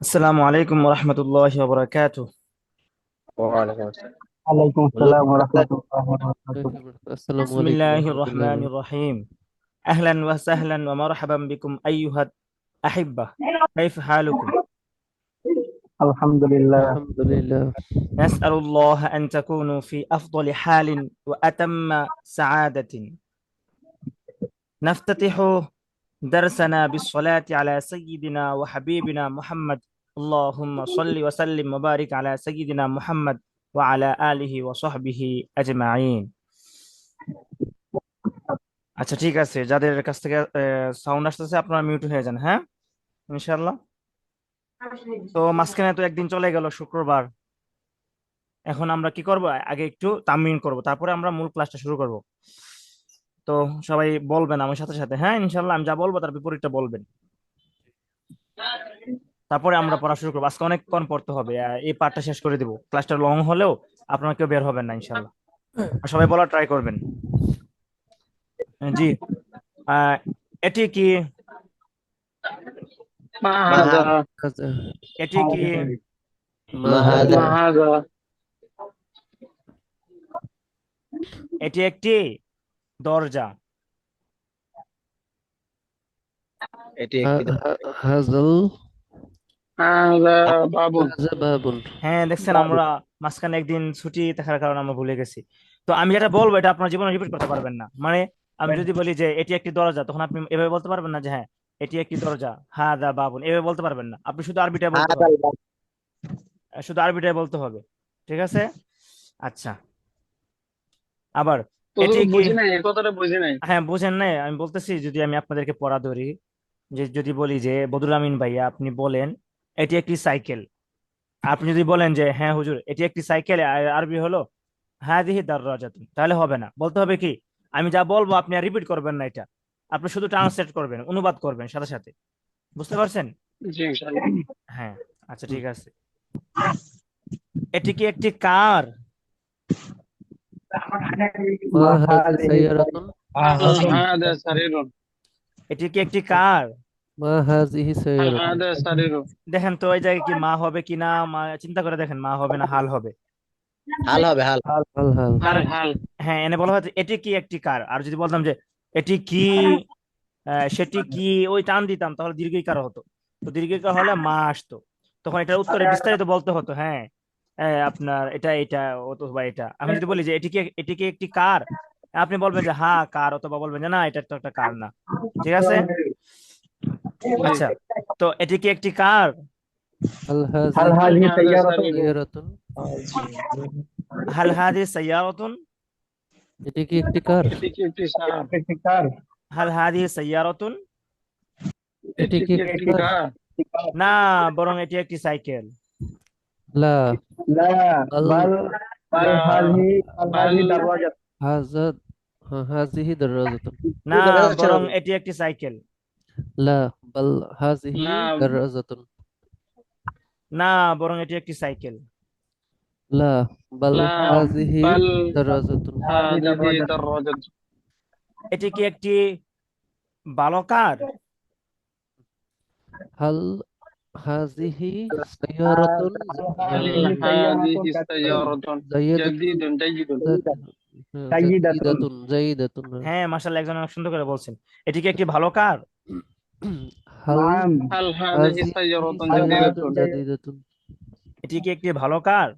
আসসালামু আলাইকুম রহমতুল্লাহি ওয়া বারাকাতুহু। ওয়ালাইকুম আসসালাম। ওয়ালাইকুম আসসালাম ওয়া রাহমাতুল্লাহি ওয়া বারাকাতুহু। আসসালামু আলাইকুম বিসমিল্লাহির রহমতুল্লাহ। রহমানির রহিম। আহলান ওয়া সাহলান ওয়া মারহাবান বিকুম আইয়ুহাত আহিব্বা। কাইফ হালুকুম? আলহামদুলিল্লাহ। আলহামদুলিল্লাহ। নাসআলুল্লাহ আন তাকুনু ফি আফদলি হালিন ওয়া আতাম্মা সাআদাতিন। নাফতাতিহু দারসানা বিসসালাতি আলা সাইয়্যিদিনা ওয়া হাবিবিনা মুহাম্মদ। আল্লাহুম্মা সাল্লি ওয়া সাল্লিম ওয়া বারিক আলা সাইয়্যিদিনা মুহাম্মদ ওয়া আলা আলিহি ওয়া সাহবিহি আজমাইন। আচ্ছা, ঠিক আছে, যাদের কাছ থেকে সাউন্ড আসতেছে আপনারা মিউট হয়ে যান, হ্যাঁ, ইনশাআল্লাহ। তো মাঝখানে তো একদিন চলে গেল, শুক্রবার। এখন আমরা কি করব? আগে একটু তামরিন করব, তারপরে আমরা মূল ক্লাসটা শুরু করব। তো সবাই বলবেন আমার সাথে সাথে, হ্যাঁ ইনশাআল্লাহ। আমি যা বলবো তার বিপরীতটা বলবেন, তারপরে আমরা পড়া শুরু করবো। আজকে অনেকক্ষণ পড়তে হবে, এই পার্টটা শেষ করে দিব। ক্লাসটা লং হলেও আপনারা কেউ বের হবেন না ইনশাআল্লাহ। আর সবাই বলার ট্রাই করবেন। জি। আহ, এটি কি? মা মা হাযা আচ্ছা, এটি কি? মা হাদা। হাদা। মা হাযা এটি একটি দরজা। এটি একটি হাজাল হাযা বাবুন। হাজা বাবুন। হ্যাঁ, দেখছেন, বাবু। আমরা মাঝখানে একদিন ছুটি থাকার কারণে আমরা ভুলে গেছি। তো আমি যেটা বলবো এটা আপনার জীবনে রিপিট করতে পারবেন না। মানে আমি যদি বলি যে এটি একটি দরজা, তখন আপনি এভাবে বলতে পারবেন না যে হ্যাঁ এটি একটি দরজা, হ্যাঁ দা বাবুন, এভাবে বলতে পারবেন না। আপনি শুধু আরবিটাই বলতে হাদাল হবে, বাব। শুধু আরবিটাই বলতে হবে। ঠিক আছে? আচ্ছা। আবার এটি হুজুর কি? বুঝি নাই, এই কথাটা বুঝি নাই। হ্যাঁ, বুঝেন নাই? আমি বলতেছি, যদি আমি আপনাদেরকে পড়া ধরি, যে যদি বলি যে বদরুল আমিন ভাইয়া আপনি বলেন এটি একটি সাইকেল, আপনি যদি বলেন যে হ্যাঁ হুজুর এটি একটি সাইকেল, আরবি হলো হাদিহি দাররাজাতুন, তাহলে হবে না। বলতে হবে কি, আমি যা বলবো আপনি আর রিপিট করবেন না, এটা আপনি শুধু ট্রান্সলেট করবেন, অনুবাদ করবেন সাথে সাথে। বুঝতে পারছেন? জি ইনশাআল্লাহ। হ্যাঁ। আচ্ছা, ঠিক আছে। এটি কি একটি কার? মা মা হাজি হাযিহি সাইয়ারাতুন। হাল হাদা সারিরুন। এটি কি একটি কার? মা হাজিহি হাল সাইয়ারাতুন। হাদা সারিরুন। দেখেন তো এই জায়গায় কি মা হবে কি না, মা চিন্তা করে দেখেন, মা হবে না হাল হবে? হাল হবে হাল। হাল হাল হাল। আর হাল হাল। হ্যাঁ, এনে বলা হয়তো এটি কি একটি কার, আর যদি বলতাম যে এটি কি, সেটি কি, ওই টান দিতাম, তাহলে দীর্ঘিকার হতো। তো দীর্ঘিকার হলে মা আসতো, তখন এটার উত্তরে বিস্তারিত বলতে হতো, হ্যাঁ আপনার এটা এটা অথবা এটা। আমি যদি বলি যে এটি কি একটি কার, আপনি বলবেন যে হ্যাঁ কার, অথবা বলবেন যে না এটা তো একটা কার না। ঠিক আছে? জি। আচ্ছা, তো এটি কি একটি কার? হাল হাল হাজিহি হাযিহি হাদা সাইয়্যারাতুন। সারিরুন। সাইয়ারাতুন। হাল হাদি সাইয়ারাতুন? এটি কি একটি কার? এটি কি একটি সার? একটি কার? হাল হাদি সাইয়ারাতুন? এটি এটি কি কি একটি একটি কার? কার? না, বরং এটি একটি সাইকেল। লা লা বাল বাল বাল বাল লা হাযিহি বাল বাল হাযিহি দারওয়াজাত। হাজাদ হাজিহি দারাজাতুন। না, দেখা যাচ্ছে না বরং তো। এটি একটি সাইকেল। লা বাল হাজিহি লা দারাজাতুন। না, বরং এটি একটি সাইকেল। লা বাল লা হাজিহি বাল দারাজাতুন। হাযিহি দারওয়াজাত। এটি কি একটি বালকার? হাল হাজিহি সাইয়ারাতুন হাল আহ, হাযিহি সাইয়্যারাতুন জাইয়াদাতুন জাদীদুন জাইয়িদুন। সাইয়্যিদাতুন। জাইদাতুন জাইদাতুন। হ্যাঁ, মাশাআল্লাহ, একজন অনেক সুন্দর করে বলছেন। এটি কি একটি ভালো কার? হাল নাম। হাল হাযিহি হাজিহি সাইয়্যারাতুন সাইয়ারাতুন জাদীদাতুন। জাদিদাতুন। এটি কি একটি ভালো কার?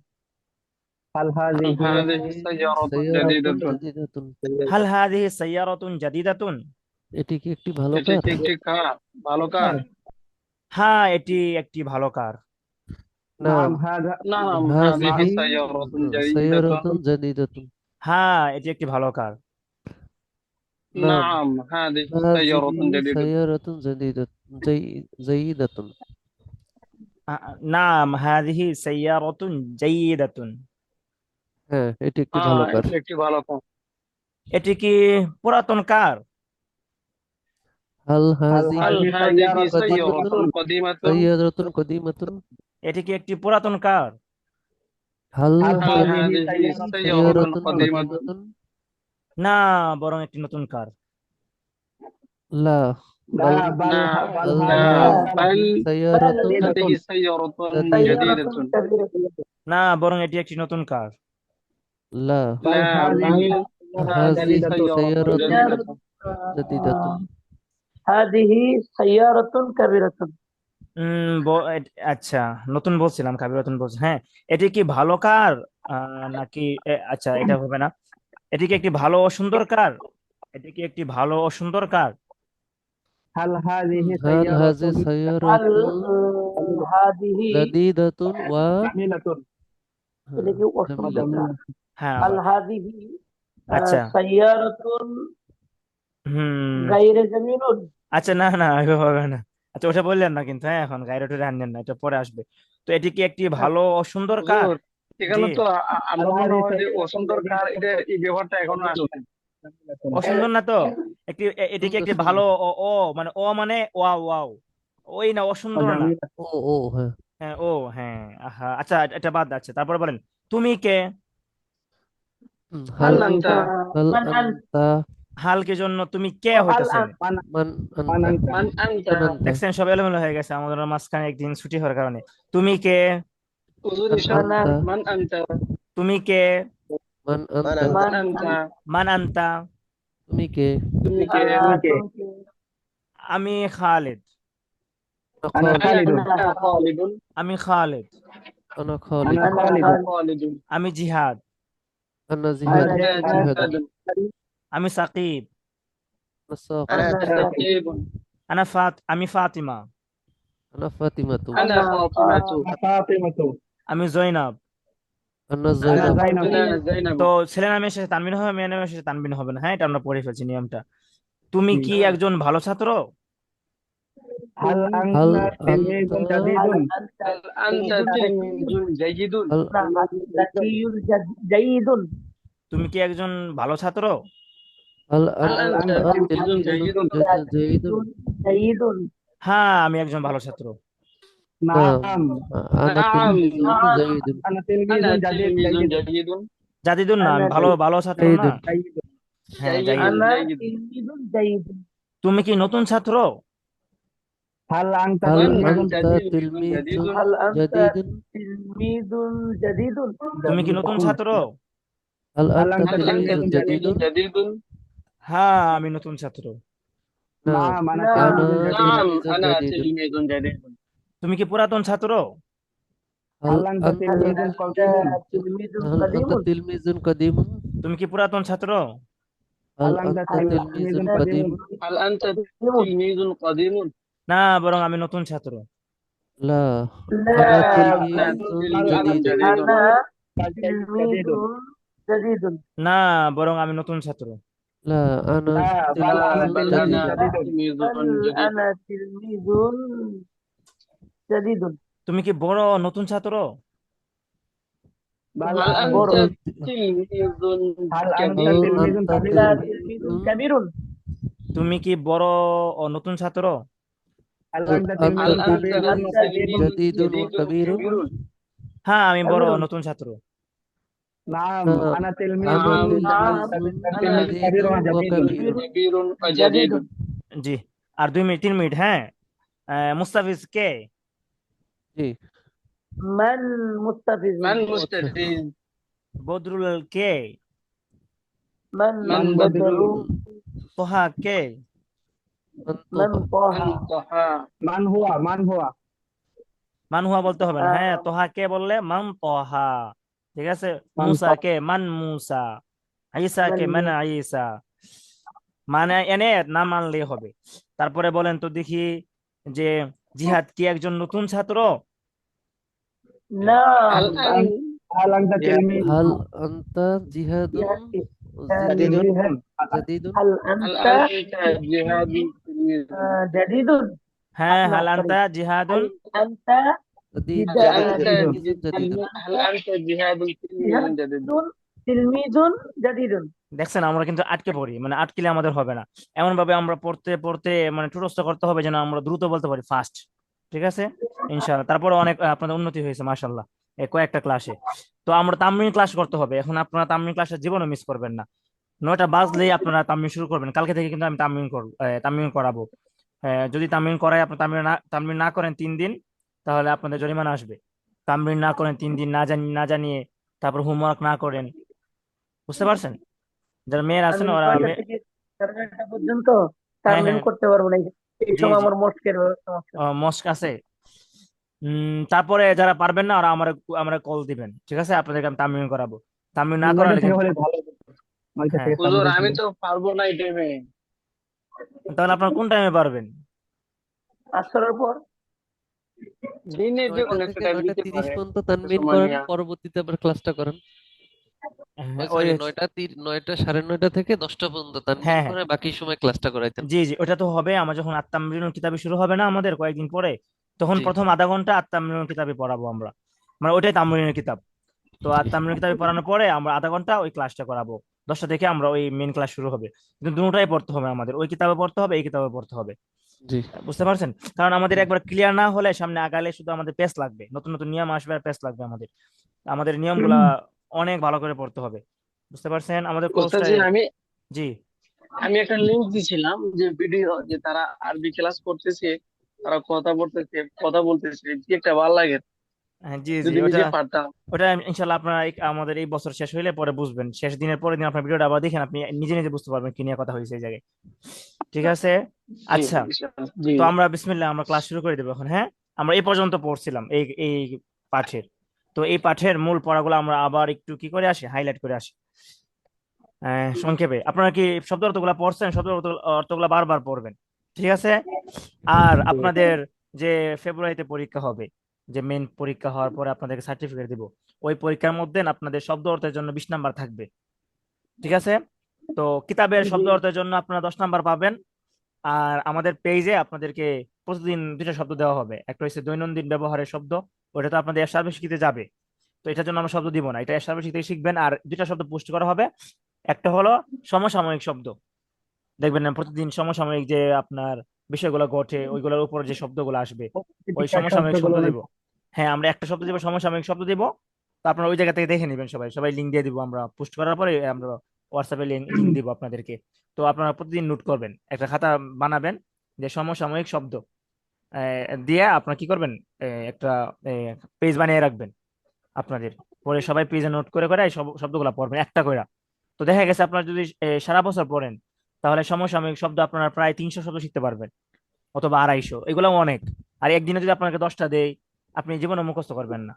হাল হাল হাযিহি হাযিহি হাজিহি সাইয়্যারাতুন সাইয়ারাতুন জাদীদাতুন। জাদিদাতুন। হাল হাদিহি সাইয়ারাতুন জাদিদাতুন? এটি কি একটি ভালো এটি কার? কি একটি কার? ভালো কার? হ্যাঁ, এটি একটি ভালো কার। নাম নাম হাযিহি হাজিহি সাইয়্যারাতুন জাদীদাতুন। সাইয়ারাতুন জাদিদাতুন। হ্যাঁ, এটি একটি ভালো কার। নাম নাম হাযিহি হাজিহি সাইয়্যারাতুন জাদীদাতুন। সাইয়ারাতুন জাদিদাতুন জাইদাতুন। নাম হাদিহি সাইয়ারাতুন জাইয়িদাতুন। হ্যাঁ, এটি একটি হ্যাঁ, ভালো কার। এটি একটি ভালো কার। এটি কি পুরাতন কার? হাল হাল হাজিহি হাযিহি কাদিমাতুন সাইয়্যারাতুন কদিমাতুন। সাইয়ারাতুন কদিমাতুন। এটি কি একটি পুরাতন কার? হাল হাল হাযিহি হাজিহি সাইয়্যারাতুন সাইয়ারাতুন কদিমাতুন। কদিমাতুন। না, বরং একটি নতুন কার। লা بل لا بل لا بل سيارة هذه سيارة جديدة جديدة না, বরং এটি একটি নতুন কার। لا لا بل هذه هذه سيارة سيارة جديدة جديدة هذه سيارة كبيرة আচ্ছা, নতুন বলছিলাম, কাবিরাতুন বলছি, হ্যাঁ। এটি কি ভালো কার নাকি আচ্ছা, এটা হবে না। এটি কি একটি ভালো ও সুন্দর কার? এটি কি একটি ভালো ও সুন্দর কার? هل هذه سيارة هل هذه جديدة এটা কি অসুন্দর جميلة না? হ্যাঁ, هل আবার। هذه আচ্ছা, سيارة হুম, غير جميل আচ্ছা, না না, এভাবে হবে না। আচ্ছা, ওটা বললেন না কিন্তু, হ্যাঁ, এখন গাড়ি টুরে আনলেন না, এটা পরে আসবে। তো এটি কি একটি ভালো ও সুন্দর কার? হুজুর জি। এখানে তো আমার মনে হয় যে অসুন্দর কার এটা এই ব্যবহারটা এখনো আসবে অসুন্দর না তো? এটি কি একটি ভালো ও ও মানে ও মানে ওয়াও ওয়াও, ওই না, অসুন্দর না। ও হ্যাঁ হ্যাঁ, ও, হ্যাঁ, আহা, আচ্ছা, এটা বাদ আছে, তারপরে বলেন তুমি কে? هل মান আনতা هل من أنت أنت হালকে জন্য তুমি কে هل হইতেছে। أنت من أنت মান আনতা من أنت দেখছেন, সব এলোমেলো হয়ে গেছে আমাদের মাঝখানে একদিন ছুটি হওয়ার কারণে। তুমি কে? হুজুর من ইরশাদ أنت মান আনতা তুমি কে? من من أنت أنت؟ মান من আনতা মান আনতা? তুমি কে তুমি কে আমি খালেদ। أنا خالد আনা খালিদুন আমি খালেদ। أنا خالد খালিদুন আমি জিহাদ। أنا أنا زهاد جهاد جهاد আমি সাকিব। أنا ساق أنا أنا سعيد. সাকিবুন আমি ফাতিমা। أنا فاطمة আনা ফাতিমাতু আমি জয়নাব। أنا আনা زينب জাইনাবু তো ছেলে নামের শেষে তানবিন হবে, মেয়ে নামের শেষে তানবিন হবে না, হ্যাঁ, এটা আমরা পড়ে ফেলছি নিয়মটা। তুমি কি একজন ভালো ছাত্র? هل أنت هل أنت هل أنت تلميذ جيد هل ذكي جيد তুমি কি একজন ভালো ছাত্র? هل هل أنت أنت تلميذ تلميذ جيد جيد جيد হ্যাঁ, আমি একজন ভালো ছাত্র। نعم أنا نعم تلميذ جيد أنا تلميذ جيد জাদিদুন না, আমি أنا ভালো ভালো ছাত্র না। جيد হ্যাঁ, جيد জাইদুন। أنا جيد تلميذ جيد তুমি কি নতুন ছাত্র? هل هل أنت أنت تلميذ تلميذ جديد هل أنت جديد تلميذ جديد তুমি কি নতুন ছাত্র? هل أنت هل أنت تلميذ تلميذ جديد جديد হ্যাঁ, আমি নতুন ছাত্র। نعم نعم أنا نعم تلميذ أنا جديد تلميذ جديد তুমি কি পুরাতন ছাত্র? هل أنت هل تلميذ هل قديم أنت تلميذ قديم তুমি কি পুরাতন ছাত্র? هل أنت تلميذ قديم هل أنت تلميذ قديم না, বরং আমি নতুন ছাত্র। لا لا أنا أنا تلميذ تلميذ جديد جديد أنا تلميذ جديد না, বরং আমি নতুন ছাত্র। لا أنا بل تلميذ أنا جديد تلميذ بل جديد أنا تلميذ جديد তুমি কি বড় নতুন ছাত্র? هل أنت بر تلميذ هل كبير أنت لا تلميذ تلميذ كبير তুমি কি বড় ও নতুন ছাত্র? هل هل أنت أنت تلميذ جديد وكبير كبير হ্যাঁ, আমি বড় كبير নতুন ছাত্র। نعم أنا تلميذ نعم أنا جديد وكبير كبير جديد وجديد জি। আর 2 মিনিট 3 মিনিট, হ্যাঁ। মুস্তাফিজ কে? জি من مستفز من مستفيد বদরুল কে? من من بدر তোহা কে? من طه من طه মানহুয়া বলতে হবে না, হ্যাঁ, তোহা কে বললে মান তোহা, ঠিক আছে। মুসা কে মান মুসা, ঈসা কে মান ঈসা, মানে এনে না মানলে হবে। তারপরে বলেন তো দেখি যে জিহাদ কি একজন নতুন ছাত্র? هل نعم أنت هل أنت جهاد جديد جديد هل هل أنت أنت جهادي جديد হ্যাঁ, أسمع হালান্তা قريب জিহাদুন। هل أنت جديد هل أنت تلميذ جديد هل أنت جهاد تلميذ جديد تلميذ جديد দেখছেন, আমরা কিন্তু আটকে পড়ি, মানে আটকিলে আমাদের হবে না। এমন ভাবে আমরা পড়তে পড়তে মানে ঠুটস্থ করতে হবে যেন আমরা দ্রুত বলতে পারি, ফাস্ট, ঠিক আছে, ইনশাআল্লাহ। তারপরে অনেক আপনাদের উন্নতি হয়েছে মাশাআল্লাহ এই কয়েকটা ক্লাসে। তো আমরা তামরিন ক্লাস করতে হবে এখন, আপনারা তামরিন ক্লাসে জীবনও মিস করবেন না। 9টা বাজলেই আপনারা তামরিন শুরু করবেন, কালকে থেকে কিন্তু আমি তামরিন করাবো। যদি তামরিন করায় আপনি তামরিন না করেন 3 দিন, তাহলে আপনাদের জরিমানা আসবে। তামরিন না করেন 3 দিন, না জানিয়ে, তারপর হোমওয়ার্ক না করেন, বুঝতে পারছেন? যারা মেয়ের আছেন আমি ওরা 9টা থেকে 9:30 পর্যন্ত হ্যাঁ তারমিন হ্যাঁ, করতে পারবো না, এই জি সময় জি, আমার মস্কের সমস্যা। মস্ক আছে। তারপরে যারা পারবেন না ওরা আমরা কল দিবেন, ঠিক আছে? আপনাদেরকে আমি তামিম করাবো। তামিম না 9টা করালে থেকে কিন্তু হলে ভালো হতো। 9টা হ্যাঁ, থেকে চালু হুজুর আমি হয়েছিল। তো পারবো না এই টাইমে। তাহলে আপনার কোন টাইমে পারবেন? আসরের পর দিনে যে 9টা কোনো একটা থেকে টাইম দিতে 9:30 পারে, পর্যন্ত একটু তানবিন সময় করেন, নিয়ে। পরবর্তীতে আবার ক্লাসটা করেন। হ্যাঁ, ওই সরি, 9টা 9:30 থেকে 10টা পর্যন্ত তানবিন হ্যাঁ হ্যাঁ, করে, বাকি সময় ক্লাসটা করাইতেন। জি জি, ওটা তো হবে। আমরা যখন আত-তামরিনুল কিতাবি শুরু হবে না আমাদের কয়েকদিন পরে, তখন জি প্রথম আধা ঘন্টা আত-তামরিনুল কিতাবি পড়াবো আমরা, মানে ওইটাই তামরিনের কিতাব। তো জি আত-তামরিনুল কিতাবি পড়ানোর পরে আমরা আধা ঘন্টা ওই ক্লাসটা করাবো। 10টা থেকে আমরা ওই মেন ক্লাস শুরু হবে। কিন্তু দুটোটাই পড়তে হবে আমাদের, ওই কিতাবে পড়তে হবে, এই কিতাবে পড়তে হবে। জি বুঝতে পারছেন? কারণ আমাদের জি একবার ক্লিয়ার না হলে সামনে আগালে শুধু আমাদের পেস লাগবে, নতুন নতুন নিয়ম আসবে আর পেস লাগবে আমাদের। আমাদের নিয়মগুলা অনেক ভালো করে পড়তে হবে। বুঝতে পারছেন আমাদের ওস্তাদ কোর্সটা? জি, আমি জি আমি একটা লিংক দিছিলাম যে ভিডিও, যে তারা আরবি ক্লাস করতেছে, তারা কথা বলতেছে, কি একটা ভালো লাগে হ্যাঁ, জি জি, যদি ওটা নিজে পারতাম। ওটা ইনশাল্লাহ আপনারা আমাদের এই বছর শেষ হইলে পরে বুঝবেন। শেষ দিনের পরের দিন আপনার ভিডিওটা আবার দেখেন, আপনি নিজে নিজে বুঝতে পারবেন কি নিয়ে কথা হয়েছে এই জায়গায়। ঠিক আছে, জি আচ্ছা। জি। তো আমরা বিসমিল্লাহ, আমরা ক্লাস শুরু করে দেবো এখন। হ্যাঁ, আমরা এই পর্যন্ত পড়ছিলাম এই এই পাঠের। তো এই পাঠের মূল পড়াগুলো আমরা আবার একটু কি করে আসি, হাইলাইট করে আসি সংক্ষেপে। আপনারা কি শব্দ অর্থগুলা পড়ছেন? শব্দ অর্থগুলা বারবার পড়বেন, ঠিক আছে? আর আপনাদের যে ফেব্রুয়ারিতে পরীক্ষা হবে, যে মেন পরীক্ষা হওয়ার পরে আপনাদেরকে সার্টিফিকেট দিব, ওই পরীক্ষার মধ্যে আপনাদের শব্দ অর্থের জন্য 20 নাম্বার থাকবে, ঠিক আছে? তো কিতাবের শব্দ অর্থের জন্য আপনারা 10 নাম্বার পাবেন। আর আমাদের পেজে আপনাদেরকে প্রতিদিন 2টা শব্দ দেওয়া হবে। একটা হচ্ছে দৈনন্দিন ব্যবহারের শব্দ, ওটা তো আপনাদের এশার শিখতে যাবে, তো এটার জন্য আমরা শব্দ দিব না, এটা এশার থেকে শিখবেন। আর 2টা শব্দ পোস্ট করা হবে। একটা হলো সমসাময়িক শব্দ, দেখবেন না প্রতিদিন সমসাময়িক যে আপনার বিষয়গুলো ঘটে ওইগুলোর উপর যে শব্দগুলো আসবে, ওই প্রতিটা সমসাময়িক শব্দ শব্দগুলো দিব। হ্যাঁ, আমরা একটা শব্দ দিব, সমসাময়িক শব্দ দিব। তো আপনারা ওই জায়গা থেকে দেখে নেবেন, সবাই সবাই লিঙ্ক দিয়ে দিব আমরা পোস্ট করার পরে। আমরা হোয়াটসঅ্যাপে লিঙ্ক দিব আপনাদেরকে। তো আপনারা প্রতিদিন নোট করবেন, একটা খাতা বানাবেন যে সমসাময়িক শব্দ দিয়ে আপনারা কি করবেন, একটা পেজ বানিয়ে রাখবেন আপনাদের। পরে সবাই পেজে নোট করে করে এই সব শব্দগুলো পড়বেন একটা করে। তো দেখা গেছে আপনারা যদি সারা বছর পড়েন, তাহলে সমসাময়িক শব্দ আপনারা প্রায় 300 শব্দ শিখতে পারবেন, অথবা 250। এগুলো অনেক। আর একদিনে যদি আপনাকে 10টা দেই, আপনি জীবনে মুখস্থ করবেন না,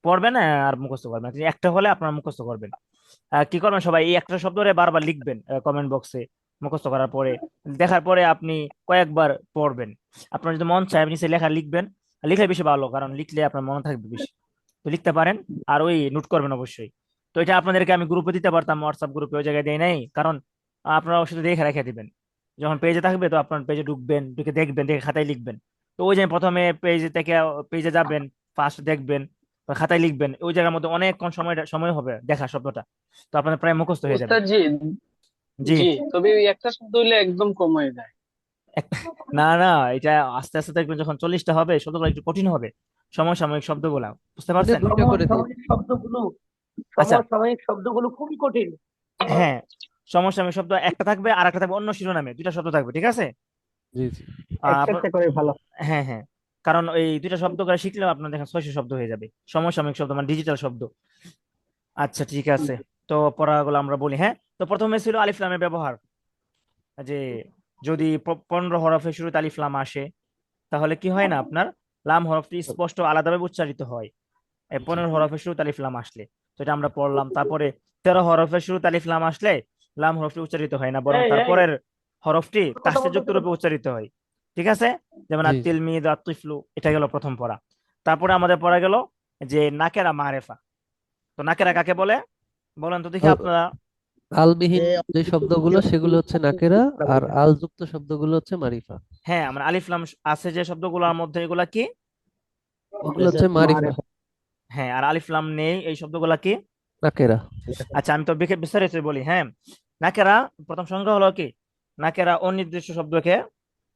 পড়বেন না আর মুখস্থ করবেন না। কিন্তু একটা হলে আপনারা মুখস্থ করবেন। কি করবেন, সবাই এই একটা শব্দরে বারবার লিখবেন কমেন্ট বক্সে। মুখস্থ করার পরে, দেখার পরে আপনি কয়েকবার পড়বেন। আপনার যদি মন চায় আপনি নিচে লেখা লিখবেন, লিখলে বেশি ভালো, কারণ লিখলে আপনার মনে থাকবে বেশি। তো লিখতে পারেন, আর ওই নোট করবেন অবশ্যই। তো এটা আপনাদেরকে আমি গ্রুপে দিতে পারতাম, হোয়াটসঅ্যাপ গ্রুপে, ওই জায়গায় দেয় নাই, কারণ আপনারা শুধু দেখে রেখে দিবেন। যখন পেজে থাকবে তো আপনার পেজে ঢুকবেন, ঢুকে দেখবেন, দেখে খাতায় লিখবেন। তো ওই যে প্রথমে পেজে থেকে পেজে যাবেন, ফার্স্ট দেখবেন, বা খাতায় লিখবেন, ওই জায়গার মধ্যে অনেকক্ষণ সময় সময় হবে দেখা শব্দটা। তো আপনার প্রায় মুখস্থ হয়ে যাবে। ওস্তাদ জি, জি, জি, তবে ওই একটা শব্দ হইলে একদম কম হয়ে যায়। এক- না না, এটা আস্তে আস্তে দেখবেন যখন 40টা হবে শব্দগুলো একটু কঠিন হবে, সমসাময়িক শব্দগুলা, বুঝতে এটা পারছেন? 2টা করে দিন। সমসাময়িক শব্দগুলো আচ্ছা, সমসাময়িক শব্দগুলো খুবই কঠিন। হ্যাঁ, সমসাময়িক শব্দ একটা থাকবে আর একটা থাকবে অন্য শিরোনামে, 2টা শব্দ থাকবে, ঠিক আছে? জি জি একটা একটা করে ভালো। হ্যাঁ হ্যাঁ, কারণ এই 2টা শব্দ করে শিখলেও আপনার দেখেন 600 শব্দ হয়ে যাবে, সমসাময়িক শব্দ মানে ডিজিটাল শব্দ। আচ্ছা, ঠিক আছে। তো পড়াগুলো আমরা বলি। হ্যাঁ, তো প্রথমে ছিল আলিফ লামের ব্যবহার। যে যদি 15 হরফের শুরুতে আলিফ লাম আসে, তাহলে কি হয় না আপনার, লাম হরফটি স্পষ্ট আলাদাভাবে উচ্চারিত হয়। জি 15 হরফের শুরুতে আলিফ লাম আসলে, তো এটা আমরা পড়লাম। তারপরে 13 হরফের শুরুতে আলিফ লাম আসলে লাম হরফটি উচ্চারিত হয় না, বরং এই এই তারপরের হরফটি কথা তাসদীদ বলতে যুক্ত রূপে উচ্চারিত হয়, ঠিক আছে? যেমন জি জি আত-তিলমিদ, আত-তিফলু, এটা গেল প্রথম পড়া। তারপরে আমাদের পড়া গেল যে নাকেরা মারেফা। তো নাকেরা কাকে বলে বলেন তো দেখি আল আপনারা? আলবিহীন যে শব্দগুলো সেগুলো হচ্ছে নাকেরা, আর আল যুক্ত শব্দগুলো হচ্ছে মারিফা। হ্যাঁ, আমার আলিফ লাম আছে যে শব্দগুলোর মধ্যে, এগুলা কি? এগুলো হচ্ছে মারিফা, হ্যাঁ, আর আলিফ লাম নেই এই শব্দগুলা কি? নাকেরা। আচ্ছা, আমি তো বিস্তারিত বলি। হ্যাঁ, নাকেরা প্রথম সংজ্ঞা হলো কি, নাকেরা অনির্দিষ্ট শব্দকে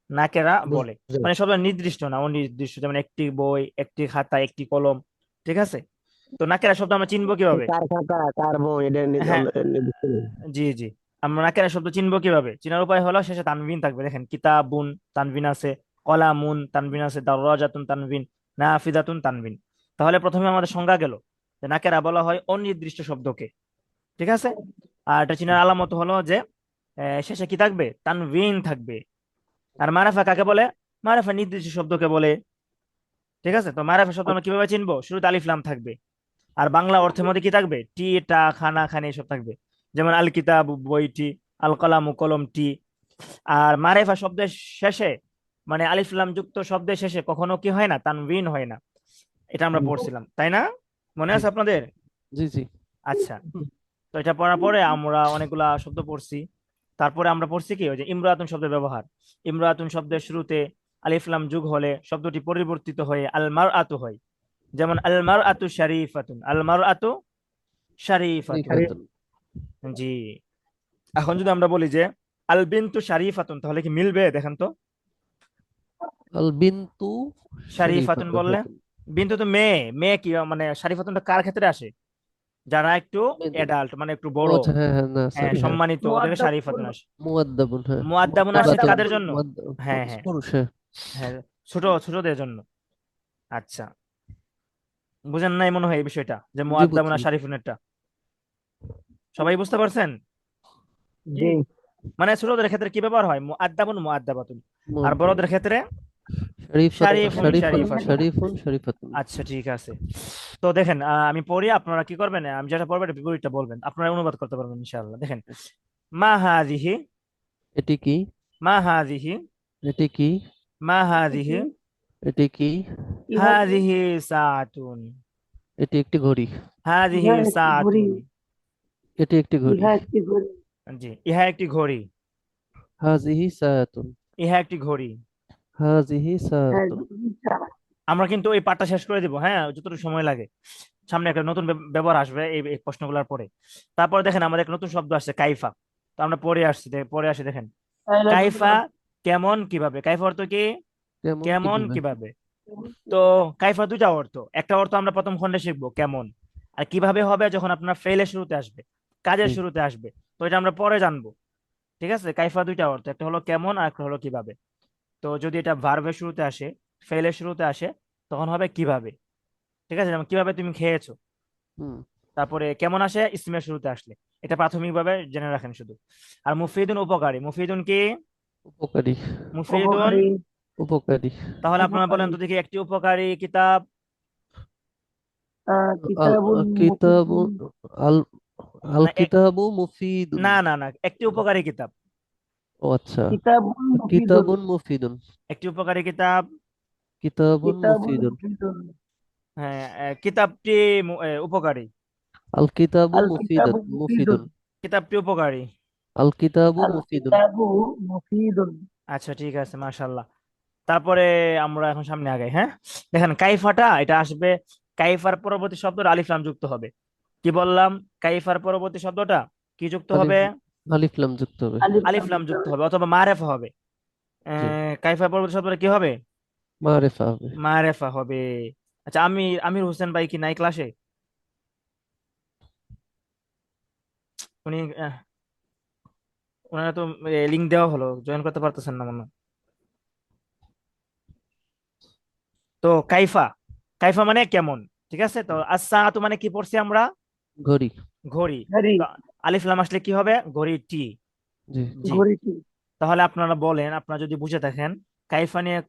নাকেরা বলে। মানে শব্দ নির্দিষ্ট না, অনির্দিষ্ট। যেমন একটি বই, একটি খাতা, একটি কলম, ঠিক আছে? তো নাকেরা শব্দ আমরা চিনবো কিভাবে? কার খাতা, কার বই, এটা হ্যাঁ, নির্দিষ্ট নেই। জি জি, আমরা নাকেরা শব্দ চিনবো কিভাবে? চিনার উপায় হলো শেষে তানবিন থাকবে। দেখেন কিতাবুন তানবিন আছে, কলামুন তানবিন আছে, দাররাজাতুন তানবিন, নাফিদাতুন তানবিন। তাহলে প্রথমে আমাদের সংজ্ঞা গেল যে নাকেরা বলা হয় অনির্দিষ্ট শব্দকে, ঠিক আছে। আর এটা চিনার আলামত হলো যে শেষে কি থাকবে? তানবিন থাকবে। আর মারাফা কাকে বলে? মারাফা নির্দিষ্ট শব্দকে বলে, ঠিক আছে। তো মারাফা শব্দ আমরা কিভাবে চিনবো? শুরুতে আলিফ লাম থাকবে। আর বাংলা অর্থের মধ্যে কি থাকবে? টি, টা, খানা, খানি এসব থাকবে। যেমন আল কিতাব বইটি, আল কলামু কলমটি। আর মারেফা শব্দের শেষে মানে আলিফ লাম যুক্ত শব্দের শেষে কখনো কি হয় না? তানবিন হয় না। এটা আমরা পড়ছিলাম, তাই না? মনে জি আছে আপনাদের? জি জি। আচ্ছা, তো এটা পড়ার পরে আমরা অনেকগুলা শব্দ পড়ছি। তারপরে আমরা পড়ছি কি, ওই যে ইমরাতুন শব্দের ব্যবহার। ইমরাতুন শব্দের শুরুতে আলিফ লাম যুগ হলে শব্দটি পরিবর্তিত হয়ে আল মারআতু হয়। যেমন আল মারআতু শারিফাতুন, আল মারআতু শারিফাতুন। শরীফাতুন। জি। এখন যদি আমরা বলি যে আল বিনতু শারিফাতুন, তাহলে কি মিলবে? দেখেন তো। আল বিনতু শারিফাতুন বললে, শরীফাতুন। বিনতু তো মেয়ে, মেয়ে কি মানে শারিফাতুনটা কার ক্ষেত্রে আসে? যারা একটু মেয়েদের। অ্যাডাল্ট মানে একটু ও বড়, আচ্ছা, হ্যাঁ হ্যাঁ, না হ্যাঁ, সরি, হ্যাঁ। সম্মানিত, ওদেরকে শারিফাতুন মুআদ্দাবুন আসে। মুআদ্দাবুন, হ্যাঁ। মুআদ্দাবুন আসে মুআদ্দাবুন, কাদের জন্য? হ্যাঁ হ্যাঁ পুরুষ, হ্যাঁ। হ্যাঁ, ছোট ছোটদের জন্য। আচ্ছা, বুঝেন নাই মনে হয় এই বিষয়টা, যে জি মুআদ্দাবুন বুঝছি। আর শারিফুনেরটা সবাই বুঝতে পারছেন? জি মানে ছোটদের ক্ষেত্রে কি ব্যবহার হয়? মুআদ্দাবুন মুআদ্দাবাতুন। আর মুআদ্দাবুন। বড়দের ক্ষেত্রে শরীফাতুন, শারিফুন শারিফাতুন। শরীফুন, শরীফাতুন। আচ্ছা, ঠিক আছে। তো দেখেন, আমি পড়ি, আপনারা কি করবেন? আমি যেটা পড়বো এটা বিপরীতটা বলবেন, আপনারা অনুবাদ করতে পারবেন ইনশাআল্লাহ। দেখেন, মা হাযিহি, এটি কি? মা হাযিহি, এটি কি? মা হাযিহি, এটি কি? ইহা হাযিহি সাআতুন, এটি একটি ঘড়ি। হাযিহি ইহা একটি ঘড়ি, সাআতুন। এটি একটি ঘড়ি। ইহা একটি ঘড়ি, জি, ইহা একটি ঘড়ি, হাজিহি সাআতুন। ইহা একটি ঘড়ি। হাজিহি হ্যাঁ সাআতুন। ইশারা। আমরা কিন্তু এই পাঠটা শেষ করে দিব, হ্যাঁ, যতটুকু সময় লাগে। সামনে একটা নতুন ব্যবহার আসবে এই প্রশ্নগুলোর পরে। তারপরে দেখেন আমাদের একটা নতুন শব্দ আসছে কাইফা। তো আমরা পড়ে আসছি, পড়ে আসি। দেখেন, কাইফা কেমন কিভাবে, কাইফা অর্থ কি? কেমন কেমন কিভাবে? কিভাবে। তো কাইফা দুইটা অর্থ। একটা অর্থ আমরা প্রথম খণ্ডে শিখবো কেমন, আর কিভাবে হবে যখন আপনার ফেলের শুরুতে আসবে, কাজের জি শুরুতে আসবে। তো এটা আমরা পরে জানবো, ঠিক আছে। কাইফা দুইটা অর্থ, একটা হলো কেমন আর একটা হলো কিভাবে। তো যদি এটা ভার্বের শুরুতে আসে, ফেলের শুরুতে আসে, তখন হবে কিভাবে, ঠিক আছে। যেমন কিভাবে তুমি খেয়েছো। হুম। তারপরে কেমন আসে ইসমের শুরুতে আসলে। এটা প্রাথমিকভাবে জেনে রাখেন শুধু। আর মুফিদুন উপকারী, মুফিদুন কি? উপকারী। মুফিদুন। উপকারী, উপকারী। তাহলে আপনারা বলেন উপকারী, তো দেখি, একটি উপকারী কিতাব। আল কিতাবুন কিতাবু মুফিদুন, আল আল না কিতাবু মুফিদুন। না না না, একটি উপকারী কিতাব। ও আচ্ছা। কিতাবুন মুফিদুন, কিতাবুন মুফিদুন। একটি উপকারী কিতাব। কিতাবুন কিতাবুন মুফিদুন। মুফিদুন, হ্যাঁ, কিতাবটি উপকারী। আল কিতাবু আল কিতাবু মুফিদুন। মুফিদুন, মুফিদুন। কিতাবটি উপকারী। আল কিতাবু আল মুফিদুন। কিতাবু মুফিদুন। আচ্ছা, ঠিক আছে, মাশাআল্লাহ। তারপরে আমরা এখন সামনে আগাই, হ্যাঁ। দেখেন কাইফাটা এটা আসবে, কাইফার পরবর্তী শব্দটা আলিফ লাম যুক্ত হবে। কি বললাম? কাইফার পরবর্তী শব্দটা কি যুক্ত আলিফ হবে? আলিফ লাম যুক্ত হবে। আলিফ আলিফ লাম লাম যুক্ত যুক্ত হবে। হবে অথবা মারেফা হবে। জি। কাইফার পরবর্তী শব্দটা কি হবে? মারেফা হবে। মারেফা হবে। আচ্ছা, আমির হোসেন ভাই কি নাই ক্লাসে? উনি ওনারা তো লিঙ্ক দেওয়া হলো, জয়েন করতে পারতেছেন না মনে হয়। তো কাইফা, কাইফা মানে কেমন, ঠিক আছে। তো আসসাআতু মানে কি পড়ছি আমরা? ঘড়ি। ঘড়ি। ঘড়ি, তো আলিফ লাম আসলে কি হবে? ঘড়িটি। জি। জি। ঘড়িটি, তাহলে আপনারা বলেন, আপনারা যদি বুঝে থাকেন, কাইফা নিয়ে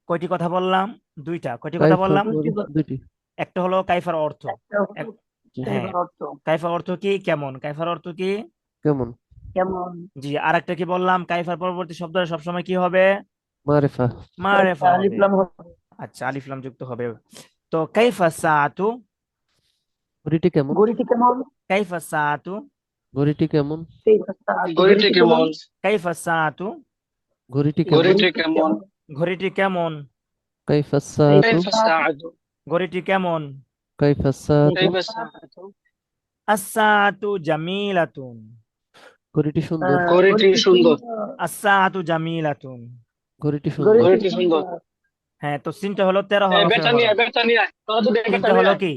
কয়টি কথা বললাম? দুইটা। কয়টি কথা কাইফা বললাম? দুটি কথা, দুটি। একটা হলো কাইফার অর্থ। একটা হলো এক- জি। হ্যাঁ, কাইফার অর্থ, কাইফার অর্থ কি? কেমন। কাইফার অর্থ কি? কেমন? কেমন, জি। আর একটা কি বললাম? কাইফার পরবর্তী শব্দটা সবসময় কি হবে? মারেফা। মারেফা আলিফ হবে। লাম হবে। আচ্ছা, আলিফ লাম যুক্ত হবে। তো কাইফা সাআতু, ঘড়িটি কেমন? ঘড়িটি কেমন, কাইফা সাআতু, ঘড়িটি কেমন? ঘড়িটি কেমন? কাইফা সাআতু, ঘড়িটি কেমন? ঘড়িটি ঘড়িটি কেমন? কেমন, ঘড়িটি কেমন, কাইফা সাআতু। কাইফা সাআতু? ঘড়িটি কেমন। কাইফা সাআতু। কাইফা সাআতু? আসসাআতু জামিলাতুন, ঘড়িটি সুন্দর। ঘড়িটি ঘড়িটি সুন্দর। সুন্দর, আসসাআতু জামিলাতুন। ঘড়িটি সুন্দর। ঘড়িটি ঘড়িটি সুন্দর। সুন্দর, হ্যাঁ, তো সিনটা হলো 13 হরফের বেটা নিয়ে হরফ। বেটা নিয়ে তোরা যদি বেটা সিনটা নিয়ে হলো আয়। কি?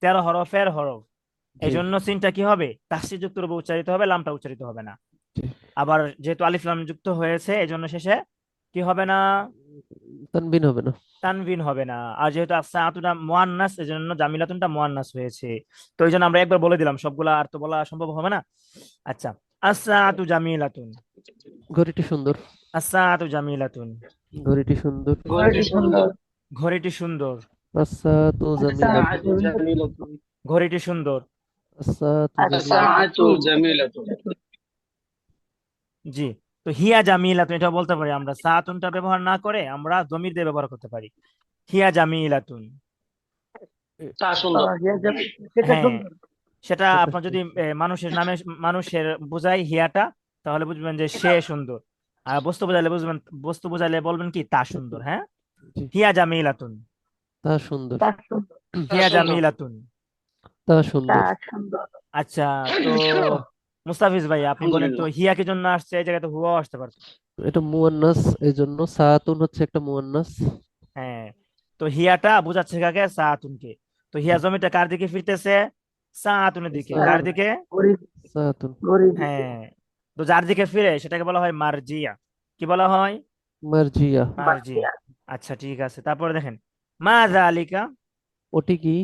13 হরফের হরফ। জি এই জন্য সিনটা কি হবে, তাসদীদ যুক্ত রূপে উচ্চারিত হবে, লামটা উচ্চারিত হবে না। জি আবার যেহেতু আলিফ লাম যুক্ত হয়েছে এই জন্য শেষে কি হবে না, তানবিন হবে না। তানভিন হবে না। আর যেহেতু আসসাতুটা মুয়ান্নাস এই জন্য জামিলাতুনটা মুয়ান্নাস হয়েছে। তো এই জন্য আমরা একবার বলে দিলাম, সবগুলা আর তো বলা সম্ভব হবে না। আচ্ছা, আসসাতু জামিলাতুন, ঘড়িটি সুন্দর। আসসাতু জামিলাতুন, ঘড়িটি সুন্দর। ঘড়িটি সুন্দর। ঘড়িটি সুন্দর, আসসাতু জামিলাতুন। আসাআতু জামিলাতুন। ঘড়িটি সুন্দর। আসসাতু আসাআতু জামিলাতুন। জামিলাতুন। জি। তো হিয়া জামিলাতুন এটা বলতে পারি আমরা, সাতুনটা ব্যবহার না করে আমরা জমির দিয়ে ব্যবহার করতে পারি, হিয়া জামিলাতুন। তা সুন্দর। সেটা হ্যাঁ, সুন্দর। সেটা সেটা আপনার যদি মানুষের নামে মানুষের বোঝাই হিয়াটা, তাহলে বুঝবেন যে সে সুন্দর। আর বস্তু বোঝাইলে বুঝবেন, বস্তু বোঝাইলে বলবেন কি তা সুন্দর। হ্যাঁ, জি হিয়া জামিলাতুন, তা সুন্দর। তা সুন্দর। তা হিয়া সুন্দর। জামিলাতুন। তা তা সুন্দর। সুন্দর। আচ্ছা, তো মুস্তাফিজ ভাই আপনি বলেন তো, আলহামদুলিল্লাহ। হিয়া কি জন্য আসছে, এই জায়গায় তো হুয়াও আসতে পারতো। এটা মুয়ান্নাস, এই জন্য সাতুন হচ্ছে একটা মুয়ান্নাস। হ্যাঁ, তো হিয়াটা বোঝাচ্ছে কাকে, সাতুনকে। তো হিয়া জমিটা কার দিকে ফিরতেছে, সাতুনের দিকে। কার সাতুন। দিকে? গরিব সাতুন। গরিব হ্যাঁ, তো যার দিকে ফিরে সেটাকে বলা হয় মারজিয়া। কি বলা হয়? মার্জিয়া। মারজিয়া। আচ্ছা ঠিক আছে, তারপরে দেখেন, মা জালিকা, ওটি কি?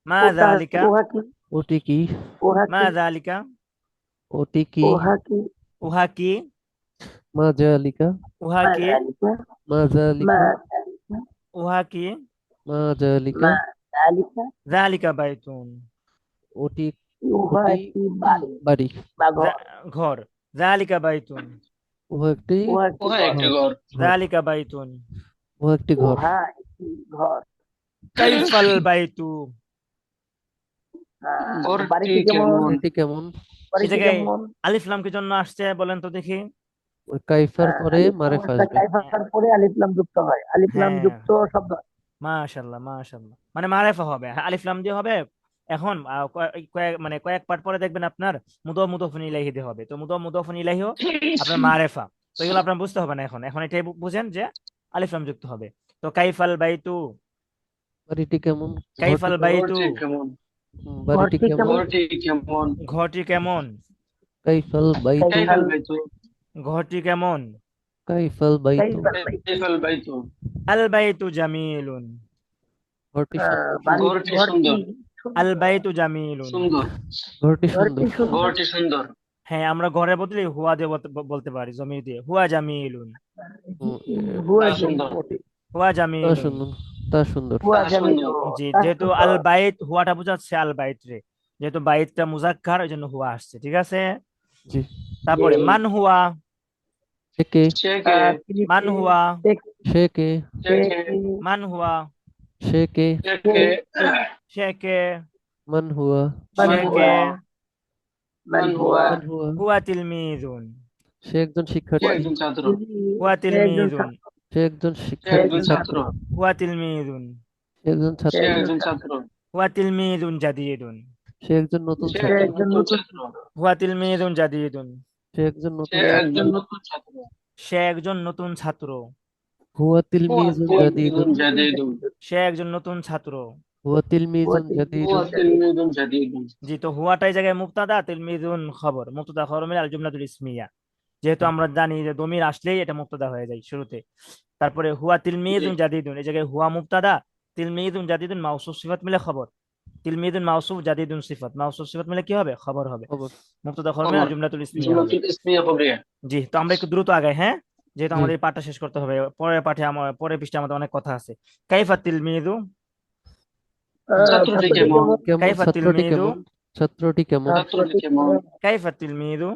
মা ওটা জালিকা, ওহা কি ওটি কি? ওহা মা কি জালিকা, ওটি কি? ওহা কি উহা কি, মা জালিকা। উহা মা কি, জালিকা মা মা জালিকা। জালিকা উহা কি, মা জালিকা। মা জালিকা জালিকা বাইতুন, ওটি ওহা ওটি কি বাড়ি বাড়ি। বা ঘর ঘর, জালিকা বাইতুন, ও একটি ওহা কি ওহা ঘর একটি ঘর। ঘর। ঘর। জালিকা বাইতুন। ও একটি ঘর। ওহা কি ঘর কাইফাল বাইতু, ঘরটি বাড়িটি কেমন কেমন? এটি কেমন? এই বাড়িটি জায়গায় কেমন আলিফ লাম কি জন্য আসছে বলেন তো দেখি। ওই কাইফার পরে আলিফ লাম মারেফা একটা আসবে। কাইফার পরে আলিফ লাম যুক্ত হয় আলিফ লাম হ্যাঁ, যুক্ত শব্দ মাশাল্লাহ মাশাল্লাহ, মানে মারেফা হবে, হ্যাঁ, আলিফ লাম দিয়ে হবে। এখন মানে কয়েক পার্ট পরে দেখবেন আপনার মুদফুন ইলাইহি দিয়ে হবে। তো মুদফুন ইলাইহিও আপনার মারেফা। তো এগুলো আপনার বুঝতে হবে না, এখন এখন এটাই বুঝেন যে আলিফ লাম যুক্ত হবে। তো কাইফাল বাইতু, বাড়িটি কেমন? ঘরটি কাইফাল কেমন? বাইতু, ঘরটি কেমন? বাড়িটি ঘরটি কেমন? কেমন ঘরটি কেমন? ঘরটি কেমন, কাইফাল বাইতু। কাইফাল কাইফাল বাইতু। ঘরটি কেমন, কাইফাল বাইতু। কাইফাল বাইত কাইফাল বাইতু। আল বাইতু জামিলুন, ঘরটি সুন্দর। বাড়ি ঘরটি ঘরটি সুন্দর। আল সুন্দর বাইতু জামিলুন। সুন্দর। ঘরটি ঘরটি সুন্দর। সুন্দর ঘরটি সুন্দর। হ্যাঁ, আমরা ঘরের বদলে হুয়া দিয়ে বলতে পারি, জমির দিয়ে, হুয়া জামিলুন, উম, হুয়া তা জামিল সুন্দর। হুয়া তা জামিলুন। সুন্দর। তা সুন্দর। হুয়া তা জামিল সুন্দর। জি, তা যেহেতু আল সুন্দর বাইত হুয়াটা বোঝাচ্ছে আল বাইত রে, যেহেতু বাইতটা মুজাক্কার ওই জন্য হুয়া আসছে, ঠিক আছে। জি। তারপরে মান হুয়া, সে কে? সে কে? তিনি মান হুয়া, সে কে? সে কে? মান হুয়া, সে কে? সে কে? সে কে, মান হুয়া। মান সে হুয়া কে, মান মান হুয়া হুয়া। মান হুয়া। হুয়া তিলমিজুন, সে একজন সে শিক্ষার্থী। একজন ছাত্র। হুয়া সে একজন তিলমিজুন, ছাত্র সে একজন সে সে শিক্ষার্থী একজন একজন ছাত্র। ছাত্র। ছাত্র হুয়া তিলমিজুন, সে একজন সে সে ছাত্র। একজন একজন ছাত্র ছাত্র। হুয়া তিলমিজুন জাদিদুন, সে একজন নতুন সে সে ছাত্র। একজন একজন নতুন নতুন ছাত্র। হুয়া তিলমিজুন জাদিদুন, সে একজন সে নতুন ছাত্র। একজন নতুন ছাত্র। সে একজন নতুন ছাত্র, হুয়া হুয়া তিলমিজুন তিলমিজুন জাদিদুন। জাদিদুন। সে একজন নতুন ছাত্র। হুয়া হুয়া তিলমিজুন হুয়া জাদিদুন। তিলমিজুন তিলমিজুন জাদিদুন। জি, তো হুয়াটাই জায়গায় মুবতাদা, তিলমিজুন খবর, মুবতাদা খবর মিলে আল জুমলাতুল ইসমিয়া। যেহেতু আমরা জানি যে দমির আসলেই এটা মুবতাদা হয়ে যায় শুরুতে। তারপরে হুয়া জি। তিলমিজুন জাদিদুন, এই জায়গায় হুয়া মুবতাদা, তিলমিজুন জাদিদুন মাউসুফ সিফাত মিলে খবর, তিলমিজুন মাউসুফ জাদিদুন সিফাত, মাউসুফ সিফাত মিলে কি হবে, খবর হবে। খবর। মুবতাদা খবর মিলে খবর। আল জুমলাতুল ইসমিয়া হবে। জুমলাতুল ইসমিয়া খবরিয়া। জি, তো আমরা একটু দ্রুত আগাই, হ্যাঁ, যেহেতু জি। আমাদের এই পাঠটা শেষ করতে হবে, পরের পাঠে পরের পৃষ্ঠে আমাদের অনেক কথা আছে। কাইফা তিলমিজু, ছাত্রটি ছাত্রটি কেমন? কেমন কেমন? কাইফা ছাত্রটি তিলমিজু, কেমন? ছাত্রটি কেমন? ছাত্রটি ছাত্রটি কেমন? কেমন কাইফা তিলমিজু,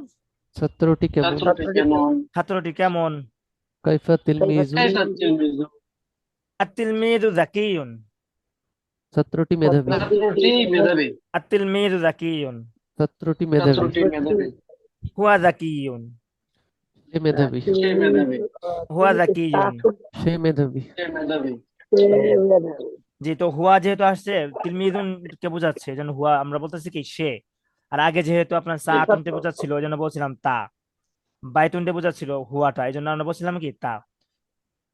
ছাত্রটি কেমন? ছাত্রটি কেমন? ছাত্রটি কেমন, কাইফা কাইফা তিলমিজু। কাইফা তিলমিজু তিলমিজু। আত-তিলমিজু যাকিয়ুন, ছাত্রটি মেধাবী। ছাত্রটি মেধাবী। আত-তিলমিজু যাকিয়ুন, ছাত্রটি মেধাবী। ছাত্রটি মেধাবী। হুয়া যাকিয়ুন, সে মেধাবী। সে মেধাবী। হুয়া যাকিয়ুন। সে মেধাবী। সে মেধাবী। জি, তো হুয়া যেহেতু আসছে তিলমিজুন কে বোঝাচ্ছে, এই জন্য হুয়া আমরা বলতেছি কি সে। আর আগে যেহেতু আপনার জি। সাতুনতে বোঝাচ্ছিল ওই জন্য বলছিলাম তা, বাইতুনতে বোঝাচ্ছিল হুয়াটা, এই জন্য আমরা বলছিলাম কি তা।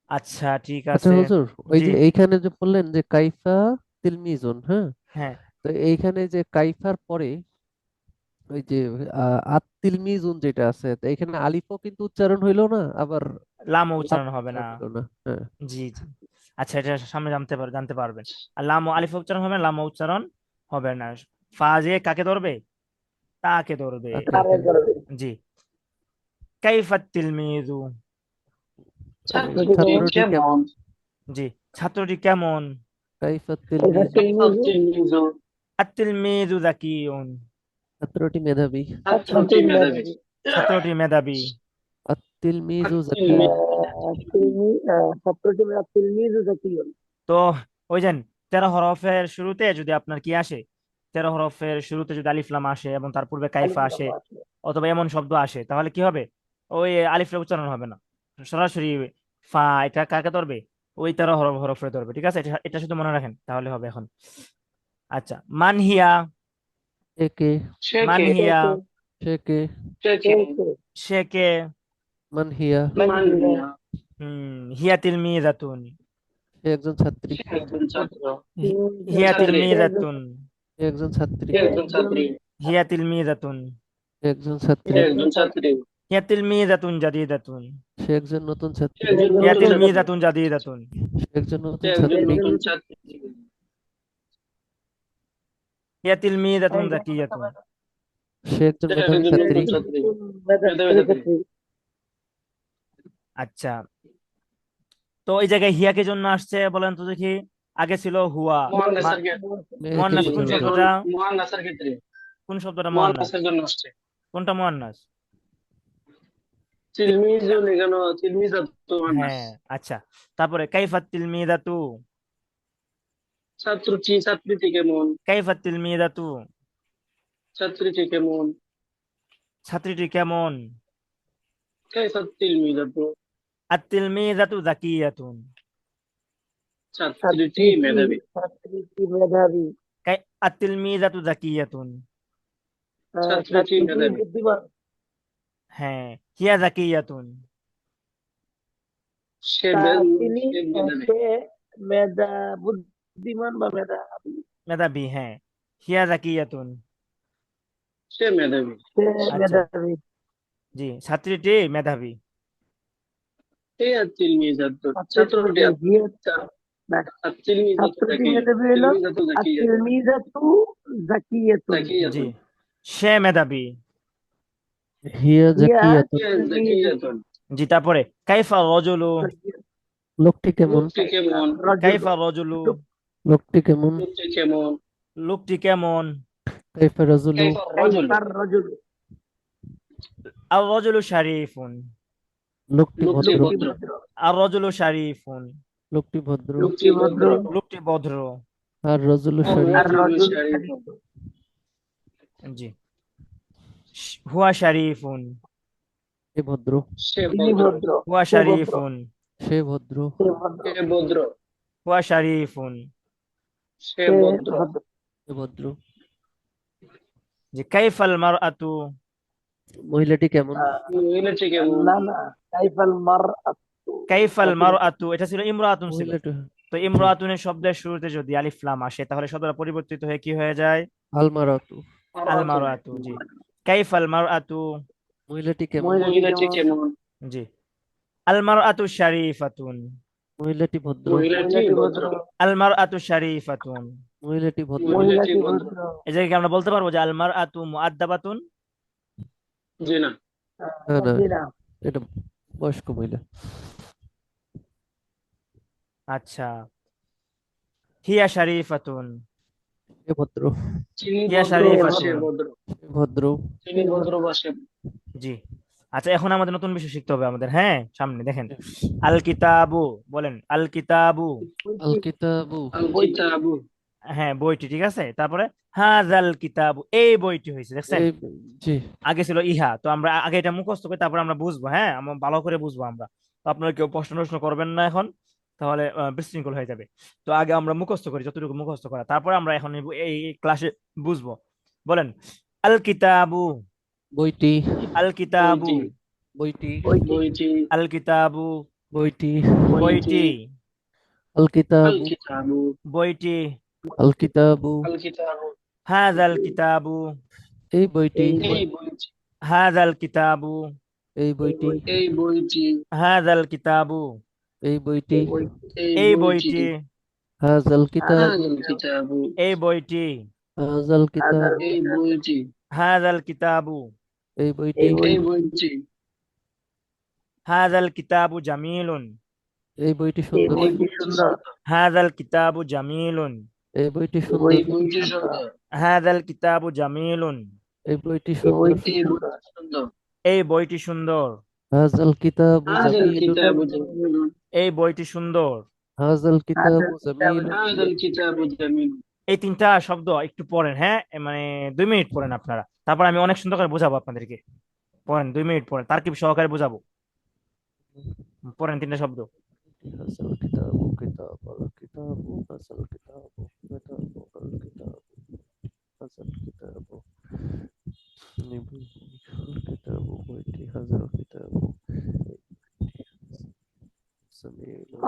আচ্ছা ঠিক আচ্ছা আছে। হুজুর, ওই জি, যে এইখানে যে বললেন যে কাইফা তিলমিজুন, হ্যাঁ, হ্যাঁ, তো এইখানে যে কাইফার পরে ওই যে আত-তিলমিজুন যেটা আছে, তো এখানে আলিফও কিন্তু উচ্চারণ হইলো না, আবার লামও লাম উচ্চারণ হবে না। উচ্চারণ হইলো না। হ্যাঁ, জি জি। আচ্ছা, এটা সামনে জানতে পারবেন। আর লাম ও আলিফ উচ্চারণ হবে না, লাম উচ্চারণ হবে না। ফা যে কাকে ধরবে? তাকে ধরবে। তাকে তারে হ্যাঁ। ধরবে জি। কাইফাত তিলমিজু। ছাত্রটি ছাত্রটি কেমন? কেমন? জি। ছাত্রটি কেমন? কাইফাত কাইফা তিলমিজু। তিলমিজু আত তিলমিজু যাকিউন। ছাত্রটি মেধাবী। ছাত্রটি মেধাবী। ছাত্রটি মেধাবী। আত-তিলমিজু জাকিয়ুন। ছাত্রটি ছাত্রটি মেরা তিলমিজু জাকিয়ুন তো ওই যে 13 হরফের শুরুতে যদি আপনার কি আসে, 13 হরফের শুরুতে যদি আলিফ লাম আসে এবং তার পূর্বে কাইফা আলিফ আসে লাম আছে অথবা এমন শব্দ আসে, তাহলে কি হবে? ওই আলিফের উচ্চারণ হবে না, সরাসরি ফা। এটা কাকে ধরবে? ওই 13 হরফে ধরবে। ঠিক আছে, এটা এটা শুধু মনে রাখেন তাহলে হবে এখন। আচ্ছা, মানহিয়া। সে কে? সে কে? মানহিয়া। সে কে? সে কে? সে কে? মান হিয়া? মান হিয়া? হিয়া তিলমিজাতুন। সে একজন ছাত্রী। সে একজন ছাত্র। হিয়া ছাত্রী। তিলমিজাতুন। সে একজন ছাত্রী। সে একজন ছাত্রী। হিয়া তিলমিজাতুন। সে একজন সে ছাত্রী। একজন ছাত্রী। হিয়া তিলমিজাতুন জাদিদাতুন। সে একজন নতুন সে ছাত্রী। একজন হিয়া নতুন ছাত্রী। তিলমিজাতুন জাদিদাতুন। সে একজন সে নতুন একজন ছাত্রী। নতুন ছাত্রী। হিয়া তিলমিজাতুন জাকিয়াতুন। সে একজন সে মেধাবী একজন ছাত্রী। নতুন ছাত্রী। মেধাবী ছাত্রী। আচ্ছা, তো এই জায়গায় হিয়া কে জন্য আসছে বলেন তো দেখি? আগে ছিল হুয়া। মুহান্নাসের মুয়ান্নাস কোন জন্য। শব্দটা? মুহান্নাসের ক্ষেত্রে কোন শব্দটা মুয়ান্নাস? মুহান্নাসের জন্য আসছে। কোনটা মুয়ান্নাস? তিলমিজুন এখানে তিলমিজাতু মুহান্নাস। হ্যাঁ। আচ্ছা, তারপরে কাইফাত তিলমিদাতু। ছাত্রীটি কেমন? কাইফাত তিলমিদাতু। ছাত্রীটি কেমন? ছাত্রীটি কেমন? কাইফাত তিলমিজাতু? আত তিলমিদাতু জাকিয়াতুন। ছাত্রীটি মেধাবী। ছাত্রীটি মেধাবী আত তিলমিদাতু জাকিয়াতুন। ছাত্রীটি ছাত্রীটি মেধাবী। বুদ্ধিমান হ্যাঁ। হিয়া জাকিয়াতুন। সে তিনি মেধাবী। সে বুদ্ধিমান বা মেধাবী মেধাবী, হ্যাঁ। হিয়া জাকিয়াতুন। সে মেধাবী। সে আচ্ছা, মেধাবী জি। ছাত্রীটি মেধাবী। এই তিলমিজাতু ছাত্রটি ছাত্রীটি হিয়া না, তিলমিজাতু ছাত্রটি জাকিয়া। মেধাবী হলো তিলমিজাতু আর জাকিয়া। তিলমিজাতু জাকিয়াতুন জি। জাকিয়াতুন। সে মেধাবী। হিয়া হিয়া জাকিয়াতুন। জাকিয়াতুন। জি। তারপরে কাইফা রজুলু। লোকটি কেমন? লোকটি কেমন? কাইফা রজুলু। লোকটি কেমন? লোকটি কেমন? লোকটি কেমন? কাইফা রাজুলু। কাইফা রাজুল। রজুল আর রজুলু শারিফুন। লোকটি লোকটি ভদ্র। ভদ্র। আর রজুলু শারিফুন। লোকটি ভদ্র। লোকটি ভদ্র। লোকটি ভদ্র। আর রজুলু আর শরীফ। রাজুল শারীফুন। জি। হুয়া শারিফুন। সে ভদ্র। সে তিনি ভদ্র। ভদ্র হুয়া সে ভদ্র শারিফুন। সে ভদ্র। সে ভদ্র সে ভদ্র। হুয়া শারিফুন। সে সে ভদ্র। ভদ্র সে ভদ্র। জি। কাইফাল মারআতু। মহিলাটি কেমন? মহিলাটি কেমন? না না কাইফাল মার কাইফাল মারআতু, এটা ছিল ইমরাতুন ছিল। মহিলাটি তো ইমরাতুনের শব্দের শুরুতে যদি আলিফ লাম আসে তাহলে শব্দটা পরিবর্তিত হয়ে কি হয়ে যায়? আলমারাতু। আল মারআতু। জি। কাইফাল মারআতু। মহিলাটি কেমন? মহিলাটি কেমন? জি। আল মারআতু শারিফাতুন। মহিলাটি ভদ্র। মহিলাটি ভদ্র। আল মারআতু শারিফাতুন। মহিলাটি ভদ্র। মহিলাটি ভদ্র। এই জায়গায় কি আমরা বলতে পারবো যে আল মারআতু মুআদ্দাবাতুন? জি না। না না, জি না এটা বয়স্ক মহিলা। আচ্ছা। হিয়া শারিফাতুন। সে ভদ্র। চিনি হিয়া ভদ্র বা শারিফাতুন। সে ভদ্র। সে ভদ্র। চিনি ভদ্র বা সে। জি। আচ্ছা, এখন আমাদের নতুন বিষয় শিখতে হবে আমাদের। হ্যাঁ, সামনে দেখেন। আল কিতাবু। বলেন আল কিতাবু। আল কিতাবু। আল কিতাবু। হ্যাঁ, বইটি। ঠিক আছে, তারপরে হাযাল কিতাবু, এই বইটি হয়েছে, দেখছেন? এই জি। আগে ছিল ইহা, তো আমরা আগে এটা মুখস্থ করি, তারপর আমরা বুঝবো। হ্যাঁ, আমরা ভালো করে বুঝবো আমরা। তো আপনারা কেউ প্রশ্ন করবেন না এখন, তাহলে বিশৃঙ্খল হয়ে যাবে। তো আগে আমরা মুখস্থ করি, যতটুকু মুখস্থ করা, তারপর আমরা এখন এই ক্লাসে বুঝবো। বলেন আল কিতাবু। বইটি। আল কিতাবু। বইটি। বইটি। বইটি। আল কিতাবু। বইটি। বইটি। আল আল কিতাবু। কিতাবু। বইটি। আল কিতাবু, আল কিতাবু, হাযাল কিতাবু, এই বইটি, এই বইটি, হাযাল কিতাবু, এই বইটি, এই বইটি, হাযাল কিতাবু, এই বইটি, এই এই বইটি, বইটি, হাজাল কিতাব, হাযাল কিতাবু, এই বইটি, হাজাল কিতাব, এই বইটি, হাযাল কিতাবু, এই বইটি, এই বইটি, হাযাল কিতাবু জামিলুন, এই বইটি সুন্দর, এই বইটি সুন্দর, হাযাল কিতাবু জামিলুন, এই বইটি সুন্দর, এই বইটি সুন্দর, হাযাল কিতাবু জামিলুন, এই বইটি সুন্দর, এই বইটি সুন্দর, এই বইটি সুন্দর, হাজাল কিতাবু হাযাল জামিলুন, কিতাবু জামিলুন, এই বইটি সুন্দর। হাজাল কিতাবু জামিলুন। হাযাল কিতাবু জামিলুন। এই তিনটা শব্দ একটু পড়েন, হ্যাঁ, মানে 2 মিনিট পড়েন আপনারা, তারপর আমি অনেক সুন্দর করে বোঝাবো আপনাদেরকে। পড়েন, 2 মিনিট পড়েন, তারকিব সহকারে বোঝাবো। পড়েন তিনটা শব্দ। হাজাল কিতাবু, কিতাব আল কিতাবু, হাজাল কিতাবু, কিতাবু আল কিতাবু, হাজাল কিতাবু, আল কিতাবু বইটি, হাজাল কিতাবু, জামিলুন,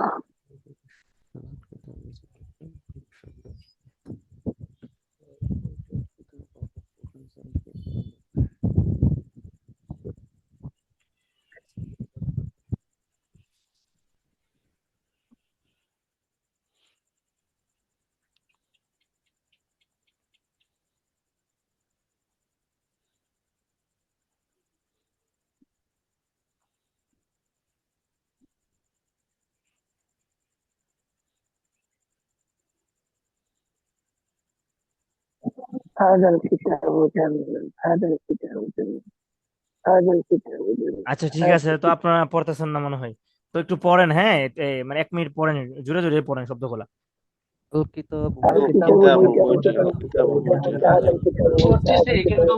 হাজাল কিতাবু জামিলুন, هذا الكتاب جميل هذا الكتاب جميل هذا الكتاب جميل আচ্ছা ঠিক আছে, তো আপনারা পড়তেছেন না মনে হয়, তো একটু পড়েন, হ্যাঁ, মানে 1 মিনিট পড়েন, জোরে জোরে পড়েন শব্দগুলা। আল কিতাবু, هذا الكتاب করতেছি কিন্তু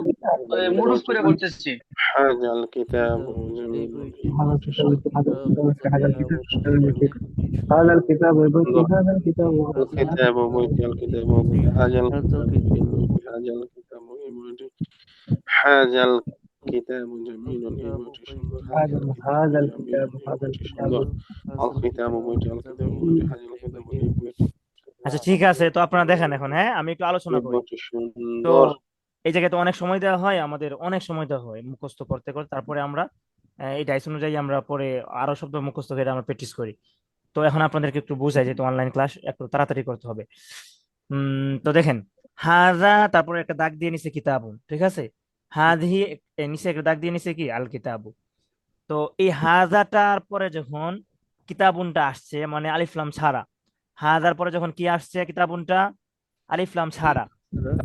মুরুফ করে করতেছি। هذا الكتاب এই جميل বইটি, هذا الكتاب هذا هذا الكتاب هذا الكتاب الكتاب بيت الكتاب هذا هذا الكتاب جميل هذا الكتاب الكتاب بيت الكتاب هذا الكتاب بيت আচ্ছা ঠিক আছে, তো আপনারা দেখেন এখন, হ্যাঁ, আমি একটু আলোচনা করি। তো সুন্দর। এই জায়গায় তো অনেক সময় দেওয়া হয়, আমাদের অনেক সময় দেওয়া হয় মুখস্থ করতে করতে, তারপরে আমরা এই ডাইস অনুযায়ী আমরা পরে আরো শব্দ মুখস্থ করে আমরা প্র্যাকটিস করি। তো এখন আপনাদেরকে একটু বুঝাই, যেহেতু অনলাইন ক্লাস একটু তাড়াতাড়ি করতে হবে। তো দেখেন, হাজা, তারপরে একটা দাগ দিয়ে নিছে কিতাবুন, ঠিক আছে, হাদিহি, নিচে একটা দাগ দিয়ে নিছে কি আল কিতাবু। তো এই হাজাটার পরে যখন কিতাবুনটা আসছে, মানে আলিফ লাম ছাড়া, হাজার পরে যখন কি আসছে কিতাবুনটা আলিফ লাম ছাড়া,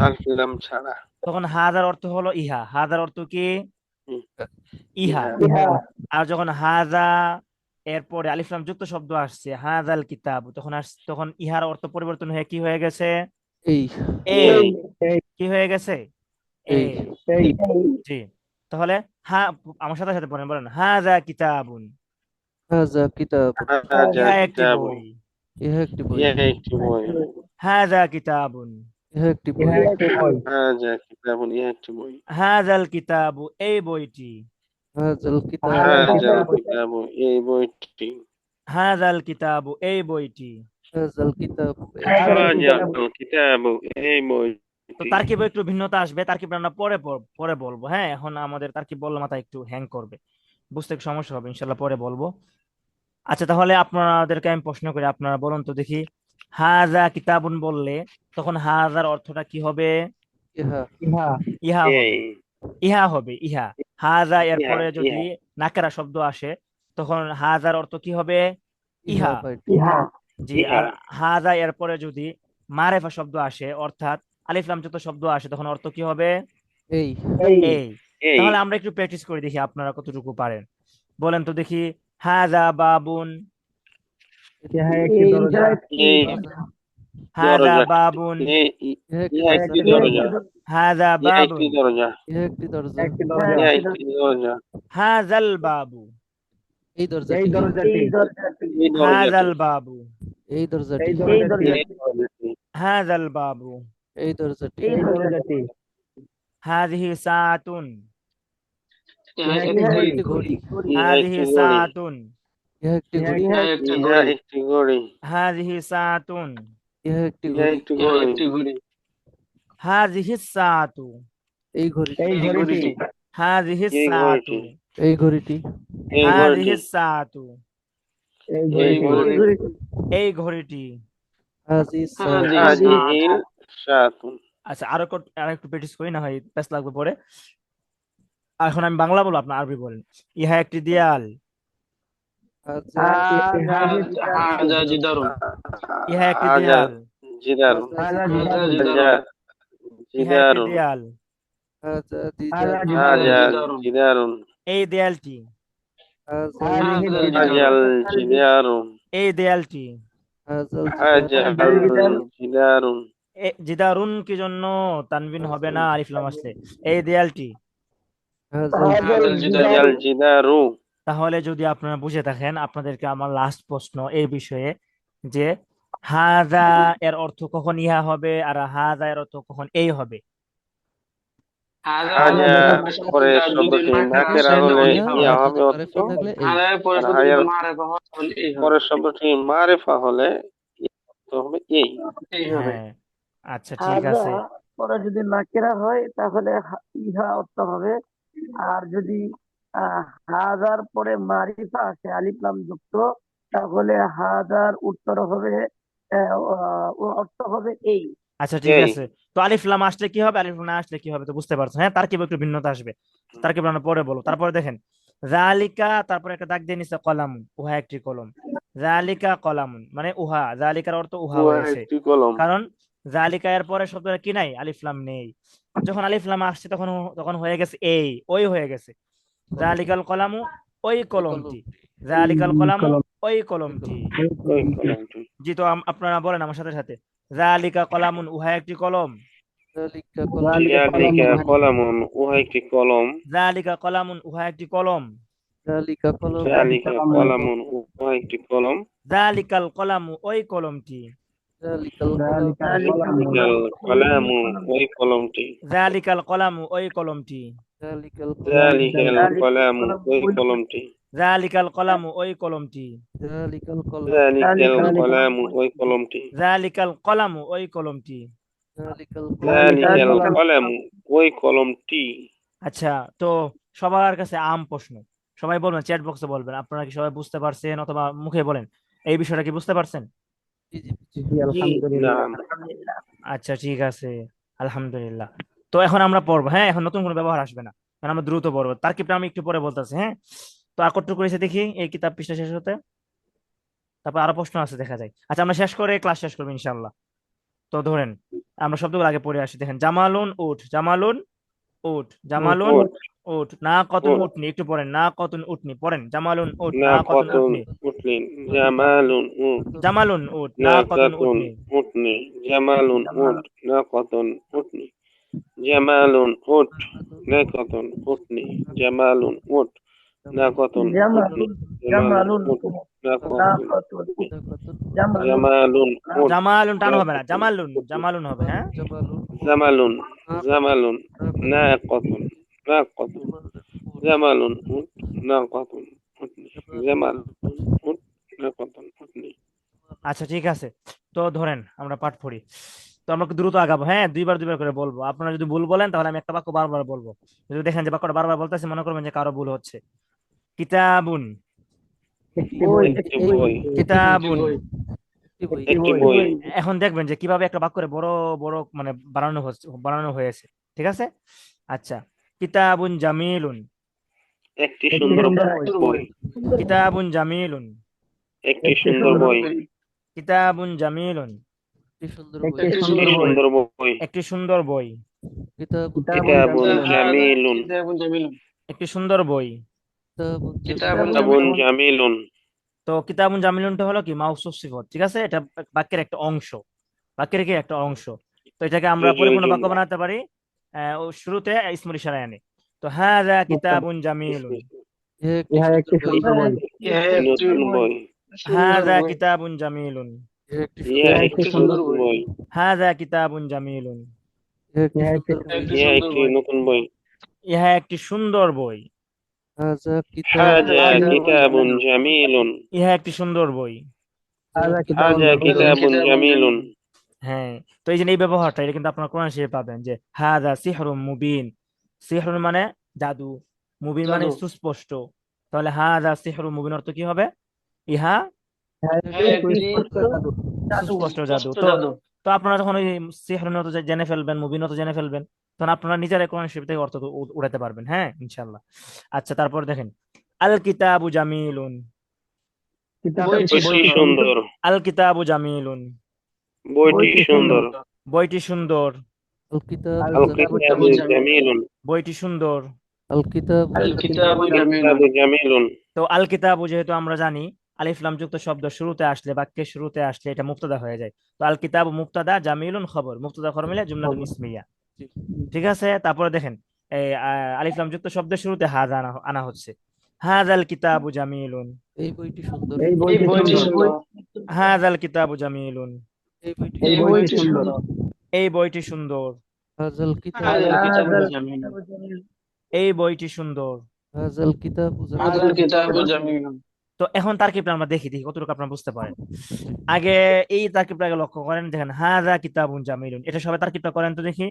আলফিলাম ছাড়া তখন হাজার অর্থ হলো ইহা, হাজার অর্থ কি ইহা। আর যখন হাজা এরপরে আলিফ লাম যুক্ত শব্দ আসছে হাজাল কিতাব, তখন ইহার অর্থ পরিবর্তন হয়ে কি হয়ে গেছে, এই, এই। কি হয়ে গেছে, এই, এই। জি, তাহলে আমার সাথে সাথে বলেন, বলেন হাজা কিতাবুন, হাজা কিতাব, হাজা ইহা একটি কিতাব বই, ইহা একটি বই, ইহা একটি বই হাজা কিতাবুন, ইহা একটি বই, হাজা কিতাব ইহা একটি বই হাজাল কিতাবু, এই বইটি, হাজাল কিতাব, হাজা কিতাব এই বইটি হাজাল কিতাবু, এই বইটি। হাজাল কিতাব, হাজা কিতাব এই বইটি। তো তারকিবে একটু ভিন্নতা আসবে, তারকিব আমরা পরে বলবো, হ্যাঁ, এখন আমাদের তারকিব বললে মাথা একটু হ্যাং করবে, বুঝতে একটু সমস্যা হবে, ইনশাল্লাহ পরে বলবো। আচ্ছা তাহলে আপনাদেরকে আমি প্রশ্ন করি, আপনারা বলুন তো দেখি, হাজা কিতাবুন বললে তখন হাজার অর্থটা কি হবে, ইহা, ইহা হবে, এই ইহা হবে, ইহা। হাজা এরপরে ইহা, যদি নাকেরা শব্দ আসে, তখন হাজার অর্থ কি হবে, ইহা ইহা। পাইটি, জি, আর হাজা এরপরে যদি মারেফা শব্দ আসে, অর্থাৎ আলিফ লাম যুক্ত শব্দ আসে, তখন অর্থ কি হবে, এই, এই। এই তাহলে আমরা একটু প্র্যাকটিস করে দেখি আপনারা কতটুকু পারেন, বলেন তো দেখি, হাজা বাবুন, এই হাজা দরজা বাবুন, ইহা একটি ইহা একটি দরজা, দরজা হাজা ইহা বাবুন, একটি দরজা ইহা একটি দরজা, ইহা একটি দরজা হাজাল বাবু, এই দরজাটি, এই হাজাল দরজাটি বাবু, এই দরজাটি, এই দরজাটি হাজাল বাবু, এই দরজাটি, হাদিহি সাতুন, ইহা ইহা একটি একটি ঘড়ি, ইহা হাদিহি একটি ঘড়ি সাতুন, ইহা একটি ঘড়ি, ইহা একটি ইহা ঘড়ি, একটি ঘড়ি হাদিহি সাতুন, ইহা একটি ইহা ঘড়ি। একটি ইহা ঘড়ি। একটি ঘড়ি। হাযিহিস সাআতু, এই ঘড়িটি। এই এই ঘড়িটি। ঘড়িটি। হাযিহিস এই সাআতু, ঘড়িটি। এই ঘড়িটি। এই ঘড়িটি। হাযিহিস সাআতু, এই এই ঘড়িটি। ঘড়িটি। এই ঘড়িটি। হাযিহিস সাআতু। হাযিহিস হাযিহিল সাআতু। আচ্ছা, আর একটু প্র্যাকটিস করি, না হয় প্যাস লাগবে পরে। এখন আমি বাংলা বলবো, আপনার আরবি বলেন। ইহা একটি দেয়াল, হাযা হাযা জিদারুন। ইহা একটি হাযা দেয়াল, জিদারুন। হাযা হাযা জিদারুন। হাযা জিদারুন। ইহা একটি জিদারুন। দেয়াল। হাযা হাযা জিদারুন। হাযা জিদারুন। জিদারুন। এই দেয়ালটি, হাযা হাযা জিদারুন। হাযাল জিদারুন। এই দেয়ালটি। হাযাল হাযাল জিদারুন। জিদারুন। জিদারুন কি জন্য তানবিন হবে না আলিফ লাম আসলে? এই দেয়ালটি। হাযাল হাযাল জিদারুন। হাযাল জিদারু। তাহলে যদি আপনারা বুঝে থাকেন, আপনাদেরকে আমার লাস্ট প্রশ্ন এই বিষয়ে, যে হাযা এর অর্থ কখন ইহা হবে, আর হাযা এর অর্থ কখন এই হবে? হাযা হাযা পরে যদি শব্দটি নাকেরা নাকেরা আসে হলে তাহলে ইহা, ইহা ইয়া আর হবে। হবে যদি অর্থ। মারিফা থাকলে এই। হাযার পরে আর শব্দ হায়ার যদি মারেফা হয় তাহলে এই হবে। পরের শব্দটি মারিফা হলে অর্থ হবে এই। এই হবে। হ্যাঁ, আচ্ছা ঠিক হাজা আছে। পরে যদি নাকেরা হয় তাহলে ইহা অর্থ হবে। আর যদি হাজার পরে মারিফা আসে আলিফ লাম যুক্ত, তাহলে হাজার উত্তর হবে অর্থ হবে এই। আচ্ছা ঠিক এই। আছে। তো আলিফ লাম আসলে কি হবে, আলিফ লাম না আসলে কি হবে, তো বুঝতে পারছেন। হ্যাঁ, তার কি একটু ভিন্নতা আসবে, তার কি আমরা পরে বলবো। তারপরে দেখেন, জালিকা, তারপরে একটা দাগ দিয়ে নিচ্ছে কলাম, উহা একটি কলম। জালিকা কলামুন, মানে উহা, জালিকার অর্থ উহা উহা হয়েছে। একটি কলম। কারণ জালিকা এর পরে শব্দটা কি নাই, আলিফ লাম নেই। যখন আলিফ লাম আসছে তখন তখন হয়ে গেছে এই, ওই হয়ে গেছে। জালিকাল কলামু, ওই এই কলমটি। কলমটি। জালিকাল কলামু, ওই এই কলমটি। কলমটি। ওই কলমটি। জি, তো আপনারা বলেন আমার সাথে সাথে, জালিকা কলামুন, উহা একটি কলম। যালিকা কলম। যালিকা কলামুন। উহা একটি কলম। জালিকা কলামুন, উহা একটি কলম। যালিকা কলম। যালিকা কলামুন। উহা একটি কলম। জালিকাল কলামু, ওই কলমটি। যালিকাল কলম। যালিকাল কলামু। ওই কলমটি। জালিকাল কলামু, ওই কলমটি। যালিকাল কলম। যালিকাল কলামু। ওই কলমটি। জালিকাল কলামু, ওই কলমটি। যালিকাল কলম। যালিকাল কলামু। ওই কলমটি। জালিকাল কলামু, ওই কলমটি। যালিকাল কলম। যালিকাল কলামু। ওই কলমটি। আচ্ছা, তো সবার কাছে প্রশ্ন, সবাই বলবেন, চ্যাট বক্সে বলবেন, আপনারা কি সবাই বুঝতে পারছেন, অথবা মুখে বলেন, এই বিষয়টা কি বুঝতে পারছেন? জি জি জি। নাম। আচ্ছা ঠিক আছে, আলহামদুলিল্লাহ। তো এখন আমরা পড়বো, হ্যাঁ, এখন নতুন কোনো ব্যবহার আসবে না, এখন আমরা দ্রুত পড়বো। তারকিবটা আমি একটু পরে বলতেছি, হ্যাঁ। তো আর কতটুকু করেছে দেখি এই কিতাব পৃষ্ঠা শেষ হতে, তারপর আরো প্রশ্ন আছে দেখা যায়। আচ্ছা, আমরা শেষ করে ক্লাস শেষ করবো ইনশাল্লাহ। তো ধরেন, আমরা শব্দগুলো আগে পড়ে আসি। দেখেন, জামালুন উঠ, জামালুন উঠ, জামালুন উট। উঠ, না কতন উট। উঠনি, একটু পড়েন, না কতন উঠনি, পড়েন, জামালুন উঠ, না না কতন কতন উঠনি। উঠনি। জামালুন উট। জামালুন উঠ, না না কতন কতন উঠনি। উঠনি। জামালুন উট। না কতন উঠনি। জামালুন উট। না কতন উঠনি। জামালুন উট। না কতন উঠনি। জামালুন উট। না কতন উঠনি। জামালুন উট। জামালুন টান না হবে না, কতন জামালুন, উঠনি। জামালুন হবে, হ্যাঁ। জামালুন। জামালুন। না কতন। না কতন। জামালুন উট। না কতন উঠনি। জামালুন উট। না কতন উঠনি। আচ্ছা ঠিক আছে। তো ধরেন আমরা পাঠ পড়ি। তো আমরা একটু দ্রুত আগাবো, হ্যাঁ, দুইবার দুইবার করে বলবো। আপনারা যদি ভুল বলেন তাহলে আমি একটা বাক্য বারবার বলবো। যদি দেখেন যে বাক্যটা বারবার বলতেছি, মনে করবেন যে কারো ভুল হচ্ছে। কিতাবুন, একটি বই। কিতাবুন। একটি বই। একটি বই। এখন দেখবেন যে কিভাবে একটা বাক্যরে বড় বড় মানে বানানো হয়েছে, ঠিক আছে। আচ্ছা, কিতাবুন জামিলুন, একটি সুন্দর বই। কিতাবুন জামিলুন, একটি সুন্দর বই। কিতাবুন জামিলুন, একটি সুন্দর বই। একটি সুন্দর বই। একটি সুন্দর বই, কিতাবুন কিতাবুন জামিলুন। কিতাবুন জামিলুন। একটি সুন্দর বই। কিতাবুন কিতাবুন কিতাবুন জামিলুন। জামিলুন। তো কিতাবুন জামিলুনটা হলো কি মাউসুফ সিফত, ঠিক আছে, এটা বাক্যের একটা অংশ, বাক্যের কি একটা অংশ। তো এটাকে আমরা পরিপূর্ণ বাক্য বানাতে পারি ও শুরুতে ইসমুল ইশারা আনি। তো হাযা কিতাবুন জামিলুন, ইহা একটি সুন্দর বই। ইহা একটি নতুন বই। সুন্দর হাযা বই। কিতাবুন জামিলুন, ইহা একটি ইহা সুন্দর একটি সুন্দর নতুন বই। বই। হাযা কিতাবুন জামিলুন, ইহা একটি সুন্দর বই। একটি ইহা সুন্দর একটি বই। নতুন বই। ইহা একটি সুন্দর বই, হাযা কিতাবুন হাযা কিতাবুন জামিলুন। ইহা একটি সুন্দর বই, হাযা কিতাবুন জামিলুন। হ্যাঁ, তো এই যে এই ব্যবহারটা এটা কিন্তু আপনার কোরআন শরীফে পাবেন যে হাদা সিহরুম মুবিন। সিহরুন মানে জাদু, মুবিন মানে জাদু। সুস্পষ্ট। তাহলে হাদা সিহরুম মুবিন অর্থ কি হবে? ইহা হ্যাঁ, হ্যাঁ, একটি সুস্পষ্ট জাদু। সুস্পষ্ট জাদু। স্পষ্ট তো জাদু। তো আপনারা যখন ওই সিহরুন অর্থ জেনে ফেলবেন, মুবিন অর্থ জেনে ফেলবেন, তখন আপনারা নিজেরাই কোরআন শরীফ থেকে অর্থ উড়াতে পারবেন। হ্যাঁ, ইনশাল্লাহ। আচ্ছা, তারপর দেখেন আল কিতাবু জামিলুন। বইটি বইটি সুন্দর। সুন্দর, আল কিতাবু জামিলুন, বইটি বইটি সুন্দর। সুন্দর। বইটি সুন্দর, আল কিতাব আল আল কিতাবু কিতাবু জামিল। জামিলুন, বইটি সুন্দর। আল কিতাব আল আল কিতাবু কিতাবু আল জামিলুন। কিতাবু জামিলুন। তো আল কিতাবু যেহেতু আমরা জানি আলিফ লাম যুক্ত শব্দ শুরুতে আসলে, বাক্যের শুরুতে আসলে এটা মুক্তাদা হয়ে যায়। তো আল কিতাবু মুক্তাদা, জামিলুন খবর, মুক্তাদা খবর মিলে জুমলাতুন ইসমিয়া। জি। ঠিক আছে, তারপরে দেখেন এই আলিফ লাম যুক্ত শব্দের শুরুতে হাজা আনা আনা হচ্ছে। হাজাল কিতাবু জামিলুন, এই বইটি সুন্দর। এই এই বইটি বইটি সুন্দর। সুন্দর। হাজাল কিতাবু জামিলুন, এই বইটি এই এই সুন্দর। বইটি বইটি সুন্দর। সুন্দর। এই বইটি সুন্দর, হাজাল কিতাব হাজাল কিতাবু হাযাল জামিলুন। কিতাবু জামিল। এই বইটি সুন্দর। হাজাল কিতাব হাজাল জামিল। কিতাবু জামিলুন। তো এখন তারকিবটা আমরা দেখি দেখি কতটুকু আপনারা বুঝতে পারেন। আগে এই তারকিবটা আগে লক্ষ্য করেন, দেখেন হাজা কিতাবুন জামিলুন, এটা সবাই তারকিবটা করেন তো দেখি।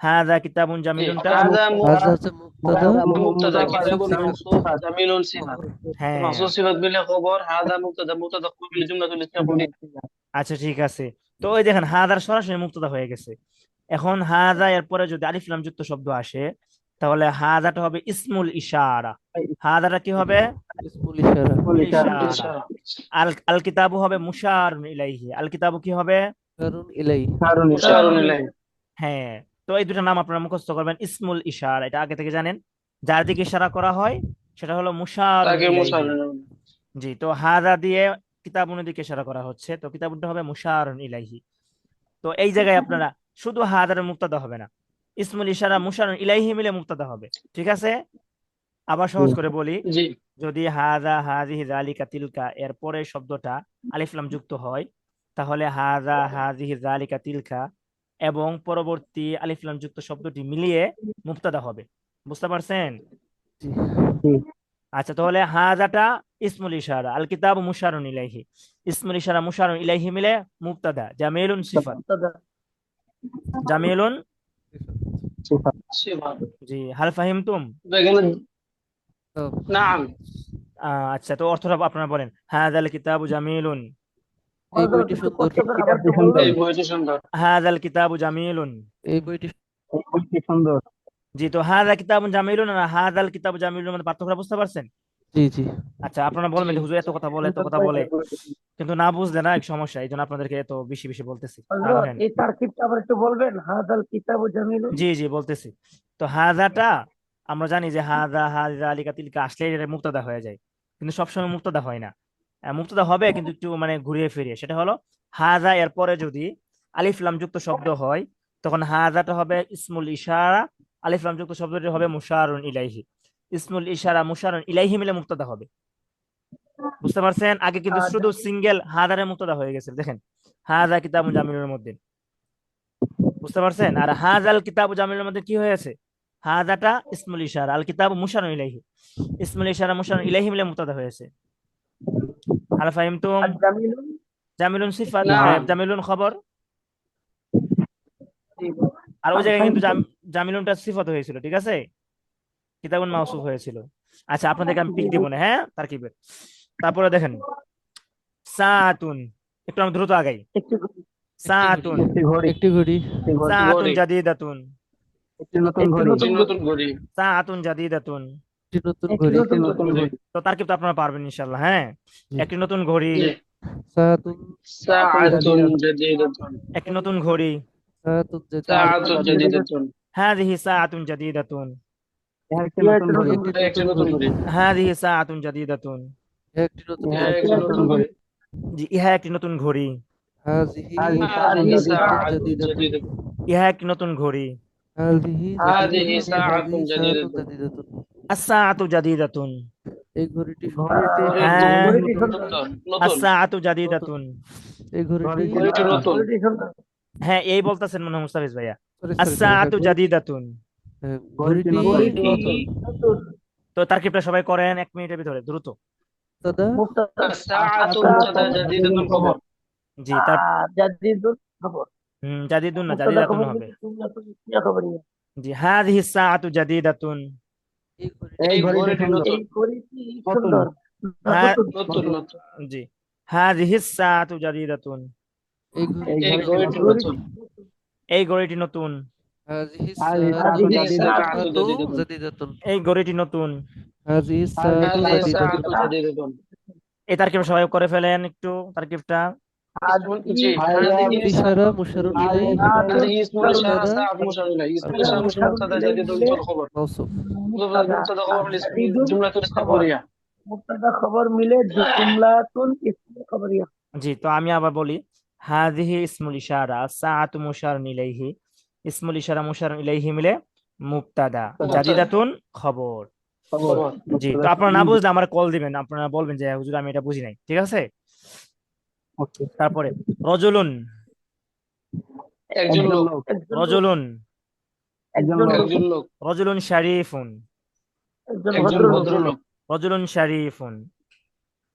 হাজা কিতাবুন জি, জামিলুনটা হাজা হাজা হচ্ছে মুবতাদা, মুবতাদা, কিতাবুন সিফাত। মাওসুফ, জামিলুন সিফাত। হ্যাঁ, মাওসুফ সিফাত মিলে খবর, হাজা মুবতাদা, মুবতাদা খবর মিলে জুমলাতুল ইসমিয়া। আচ্ছা ঠিক আছে। তো ওই দেখেন হাজার সরাসরি মুক্তদা হয়ে গেছে। এখন হাজা এরপরে যদি আলিফ লাম যুক্ত শব্দ আসে, তাহলে হাজাটা হবে ইসমুল ইশারা। হাজাটা কি হবে? ইসমুল ইশারা। ইসমুল ইশারা। ইশারা। আল আল কিতাবু হবে মুশারুন ইলাইহি। আল কিতাবু কি হবে? কারণ ইলাই। মুশারুন ইলাইহি। হ্যাঁ। তো এই দুটো নাম আপনারা মুখস্থ করবেন। ইসমুল ইশারা এটা আগে থেকে জানেন, যার দিকে ইশারা করা হয় সেটা হলো মুশারুন তাকে ইলাইহি। মুশারুন ইলাইহি। জি, তো হাজা দিয়ে কিতাবুনের দিকে ইশারা করা হচ্ছে, তো কিতাবুনটা হবে মুশারুন ইলাইহি। তো এই জায়গায় আপনারা শুধু হাজারের মুক্তাদা হবে না, ইসমুল ইশারা মুশারুন ইলাইহি মিলে মুক্তাদা হবে। ঠিক আছে, আবার সহজ করে বলি। জি। যদি হাজা হাজিহি যালিকা তিলকা এর পরে শব্দটা আলিফ লাম যুক্ত হয়, তাহলে হাজা হাজিহি যালিকা তিলকা এবং পরবর্তী আলিফ লাম যুক্ত শব্দটি মিলিয়ে মুক্তাদা হবে। বুঝতে পারছেন? জি। আচ্ছা, তাহলে হাজাটা ইসমুল ইশারা, আল কিতাব মুশারুন ইলাইহি, ইসমুল ইশারা মুশারুন ইলাইহি মিলে মুবতাদা, জামিলুন সিফাত। জামিলুন, সিফাত। জি, হাল ফাহিমতুম? তো এখানে কিতাব। নাম। আচ্ছা, তো অর্থটা আপনারা বলেন। হাযাল কিতাবু জামিলুন, এই হযরত বইটি একটু সুন্দর। কষ্ট করে আবার একটু বলবেন? এই বইটি সুন্দর। হাযাল কিতাবু জামিলুন। এই বইটি সুন্দর। জি, তো হাযা কিতাবুন জামিলুন আর হাযাল কিতাবু জামিলুন মধ্যে পার্থক্যটা বুঝতে পারছেন? জি জি। আচ্ছা, আপনারা বলবেন যে হুজুর এত কথা বলে এত কথা বলে, কিন্তু না বুঝলে না এক সমস্যা, এই জন্য আপনাদেরকে এত বেশি বেশি বলতেছি। হযরত রাখেন। এই তারকিবটা আবার একটু বলবেন? হাযাল কিতাবু জামিলুন। জি জি বলতেছি। তো হাজাটা আমরা জানি যে হাজা হাজা আলিকা তিলকা আসলে এটা মুক্তাদা হয়ে যায়, কিন্তু সবসময় মুক্তাদা হয় না। মুক্তাদা হবে কিন্তু একটু মানে ঘুরিয়ে ফিরিয়ে। সেটা হলো হাজা এর পরে যদি আলিফ লাম যুক্ত শব্দ হয়, তখন হাজাটা হবে ইসমুল ইশারা, আলিফ লাম যুক্ত শব্দটি হবে মুশারুন ইলাইহি। ইসমুল ইশারা মুশারুন ইলাইহি মিলে মুক্তাদা হবে। বুঝতে পারছেন? আগে কিন্তু আর শুধু সিঙ্গেল হাজারে মুক্তাদা হয়ে গেছে, দেখেন হাজা কিতাবুন জামিলুনের মধ্যে। বুঝতে পারছেন? আর হাজাল কিতাবু জামিলের মধ্যে কি হয়েছে? হাজাটা ইসমুল ইশারা, আল কিতাবু মুশারুন ইলাইহি, ইসমুল ইশারা মুশারুন ইলাইহি মিলে মুবতাদা হয়েছে। হাল ফাহিমতুম? আর জামিলুন। জামিলুন সিফাত, নাম। জামিলুন খবর। জি। আর ওই আর জায়গায় কিন্তু ফাহিমতুম। জামিলুনটা সিফাত হয়েছিল, ঠিক আছে, কিতাবুন মাওসুফ হয়েছিল। আচ্ছা, আপনাদেরকে আমি পিক দিব না, হ্যাঁ তারকিবের। তারপরে দেখেন সাআতুন, একটু আমি দ্রুত আগাই। একটু সাআতুন, একটি ঘড়ি। একটি ঘড়ি। সাআতুন ঘড়ি। জাদিদাতুন, একটি নতুন ঘড়ি। একটি নতুন ঘড়ি। সাআতুন জাদিদাতুন। একটি নতুন একটি ঘড়ি। নতুন নতুন ঘড়ি। ঘড়ি। তো তারকিব তো আপনারা পারবেন ইনশাআল্লাহ। হ্যাঁ, জি। একটি নতুন ঘড়ি, জি। সাআতুন। সাআতুন জাদিদাতুন। একটি নতুন ঘড়ি। সাআতুন জাদিদ। সাআতুন জাদিদাতুন। হাযিহি সাআতুন জাদিদাতুন, একটি নতুন ঘড়ি। একটি নতুন ঘড়ি। হাযিহি সাআতুন জাদিদাতুন। একটি নতুন হ্যাঁ, ঘড়ি। একটি নতুন ঘড়ি। জি, ইহা একটি নতুন ঘড়ি। হাযিহি হাযিহি সাআতুন সাআতুন জাদিদাতুন। জাদিদাতুন। ইহা একটি নতুন ঘড়ি। হাযিহি হাযিহি জাদিদাতুন। সাআতুন হাযিহি সাআতুন জাদিদাতুন। জাদিদাতুন। আস-সাআতু জাদিদাতুন। এই ঘড়িটি ঘড়িটি হ্যাঁ, ঘড়িটি সুন্দর। সুন্দর। নতুন। আস-সাআতু জাদিদাতুন। এই ঘড়িটি ঘড়িটি নতুন। ঘড়িটি সুন্দর। হ্যাঁ, এই বলতেছেন মনে হয় মুস্তাফিজ ভাইয়া। সরি সরি আস-সাআতু জাদিদাতুন। ঘড়িটি ঘড়িটি নতুন। নতুন। তো তারকিবটা সবাই করেন 1 মিনিটের ভিতরে দ্রুত। মুবতাদা। মুবতাদা। সাআতুন মুবতাদা জাদিদাতুন খবর। জি, তার জাদিদুন খবর। জাদিদুন না, মুবতাদা জাদিদাতুন খবর হবে। মিলে জুমলাতুন ইসমিয়া খবরিয়া। জি, হাযিহি সাআতু জাদিদাতুন। এই ঘড়িটা এই ঘড়িটি সুন্দর। নতুন। এই ঘড়িটি নতুন। সুন্দর না হ্যাঁ, নতুন? নতুন নতুন। জি, হাযিহি সাআতু জাদিদাতুন। এই ঘড়িটা এই ঘড়িটি ঘড়িটি নতুন। নতুন। এই ঘড়িটি নতুন। হাযিহি হাযিহি সাআতু সাআতু জাদিদাতুন। জাদিদাতুন। এই ঘড়িটি নতুন। হাযিহি সাআতু হাযিহি জাদিদাতুন। সাআতু জাদিদাতুন। এই তারকিব সবাই করে ফেলেন একটু তারকিবটা। জি, হাযিহি ইশারা মুশারুন ইলাইহি হাযিহি ইসমুল ইশারা মুবতাদা সাআত মুশার ইলাইহি। আর ইসমুল ইশারা মুশার মুবতাদা জাদিদুন মিলে খবর। মাওসুফ। মুবতাদা মুবতাদা আর খবর জাদিদুন জুমলাতুল খবর। ইস্তিগফারিয়া। মুবতাদা খবর মিলে জুমলাতুন ইসমিয়া খবরিয়া। জি, তো আমি আবার বলি, হাযিহি ইসমুল ইশারা, সাআতু মুশারুন ইলাইহি। ইসমুল ইশারা মুশারুন ইলাইহি মিলে মুবতাদা, জাদিদাতুন খবর। খবর। জি, তো আপনারা না বুঝলে আমার কল দিবেন, আপনারা বলবেন যে হুজুর আমি এটা বুঝি নাই, ঠিক আছে? তারপরে রজুলুন, একজন লোক। একজন লোক। রজুলুন, একজন লোক। একজন লোক। রজুলুন শারীফুন, একজন একজন ভদ্রলোক। ভদ্রলোক। রজুলুন শারীফুন।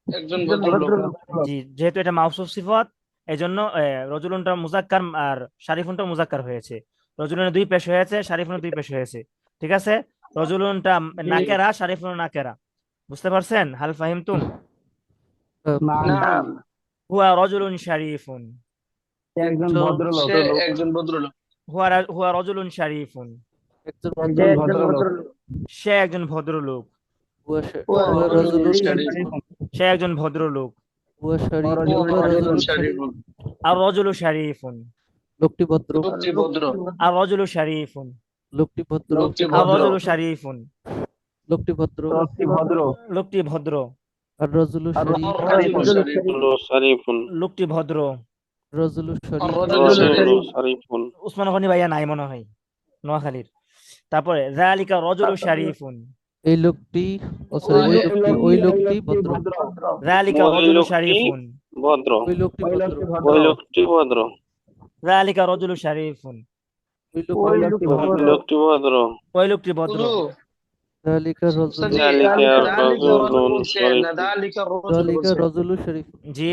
একজন একজন ভদ্রলোক। ভদ্রলোক। জি, যেহেতু এটা মাউসুফ সিফাত, এই জন্য রজুলুনটা মুজাক্কার আর শারিফুনটা মুজাক্কার হয়েছে। রজুলুনের দুই পেশ হয়েছে, শারিফুনের দুই পেশ হয়েছে, ঠিক আছে? রজুলুনটা নাকেরা, শারিফুন নাকেরা। বুঝতে পারছেন? হাল ফাহিমতুম? নাম। হুয়া রজুলুন শারিফুন। একজন তো সে একজন ভদ্রলোক। হুয়া রজুলুন শারিফুন। একজন যে একজন ভদ্রলোক। ভদ্রলোক। সে একজন ভদ্রলোক। হুয়া হুয়া রাজুলুন শারীফুন। সে একজন ভদ্রলোক। হুয়া শারীফুন। হুয়া হুয়া রাজুলুন রাজুলুন শারীফুন। আর রজুলু শারিফুন। লোকটি ভদ্র। লোকটি ভদ্র। আর রজুলু শারিফুন। লোকটি ভদ্র। লোকটি আর ভদ্র। রজুলু শারিফুন। লোকটি ভদ্র। লোকটি ভদ্র। আর রজুলু আর শরীফ। রাজুলু শারীফ। শরীফুন লোকটি ভদ্র। রজুলু আর শরীফ। রাজুলু শারীফ। শরীফুন উসমান গনি ভাইয়া নাই মনে হয় নোয়াখালীর। তারপরে যালিকা রজুলু শারিফুন। এই লোকটি সরি ওই লোকটি ভদ্র। যালিকা ওই রজুলু লোকটি শারিফুন। ভদ্র। ওই লোকটি ভদ্র। ওই লোকটি ভদ্র। যালিকা রজুলু শারিফুন। ওই লোকটি ওই ভদ্র। লোকটি ভদ্র। ওই লোকটি ভদ্র। হুজুর, যালিকা রজুলু উস্তাদ জি, যালিকা যালিকা রজুল রাজুলুন বলছেন না শরীফুন। যালিকা রজুল যালিকা বলছেন? রজুলু শরীফ। জি,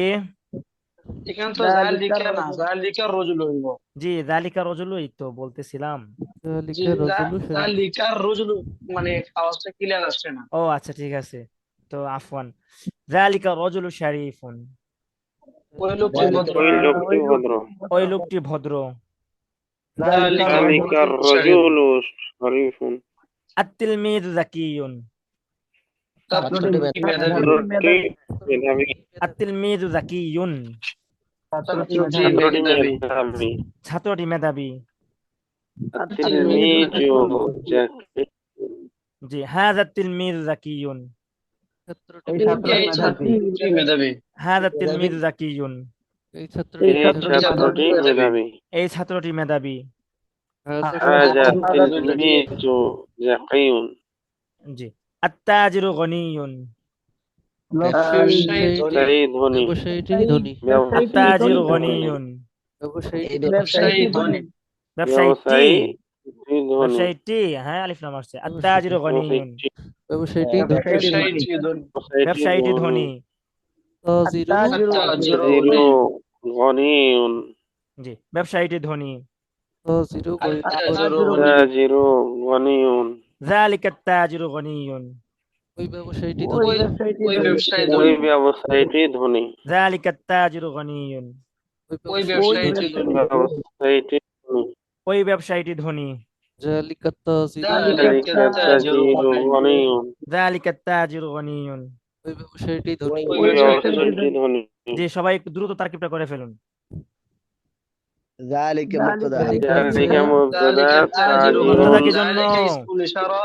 এখানে তো যালিকা যালিকা না, রজুল। যালিকা রজুল হইব। জি, যালিকা রজুলুই তো বলতেছিলাম। জি, যালিকা রজুলু শরীফ। যালিকা রজুল, মানে আওয়াজটা ক্লিয়ার আসছে না। ও আচ্ছা, ঠিক আছে, তো আফওয়ান। যালিকা রজুলু শারিফুন। ওই লোকটি ভদ্র। ওই লোকটি ভদ্র। ওই লোকটি ভদ্র। যালিকা যালিকা রজুল শরীফ। রাজুলু শরীফুন। আত-তিলমিযু যাকিয়ুন। ছাত্রটি মেধাবী। ছাত্রটি মেধাবী। আত-তিলমিযু যাকিয়ুন। ছাত্রটি ছাত্রটি মেধাবী। মেধাবী। ছাত্রটি মেধাবী। তিলমিজু জাকি। জি, হাযা তিলমিযু যাকিয়ুন। ছাত্রটি এই ছাত্রটি মেধাবী। হাযা তিলমিযু যাকিয়ুন। এই ছাত্রটি এই ছাত্রটি মেধাবী। এই ছাত্রটি মেধাবী। হাজা তিলমিজু জাকিউন। জি, আত-তাজিরু গনিয়ুন। ব্যবসায়ী ধনী। ব্যবসায়ী ধনী। ব্যবসায়ীটি ধনী। আত-তাজিরু গনিয়ুন। ব্যবসায়ীটি ব্যবসায়ী ধনী। ব্যবসায়ীটি। ধনী। ব্যবসায়ীটি, হ্যাঁ আলিফ লাম আসছে। আত-তাজিরু গনিয়ুন। ব্যবসায়ীটি ব্যবসায়ীটি ধনী। ব্যবসায়ীটি ধনী। তাজিরু তাজিরু গনিউন। জি, ব্যবসায়ীটি ধনী। তাজিরু তাজিরু গনিউন। যালিকা আত-তাজিরু গনিয়ুন। ওই ব্যবসায়ীটি ওই ধনী। ওই ব্যবসায়ী ওই ধনী। ব্যবসায়ীটি ধনী। যালিকা আত-তাজিরু গনিয়ুন। ওই ব্যবসায়ীটি ধনী। ব্যবসায়ীটি ধনী। ওই ব্যবসায়ীটি ধনী। যালিকা তাজিরু যালিকা তাজিরু গনিউন। যালিকা আত-তাজিরু গনিয়ুন। ওই ব্যবসায়ীটি ধনী। ওই ব্যবসায়ীটি ধনী। জি, সবাই একটু দ্রুত তারকিবটা করে ফেলুন। ذلك مبتدا যালিকা মুবতাদা যালিকা তাজিরু মুবতাদা তাজিরুন। কি জন্য? যালিকা ইসমুল ইশারা।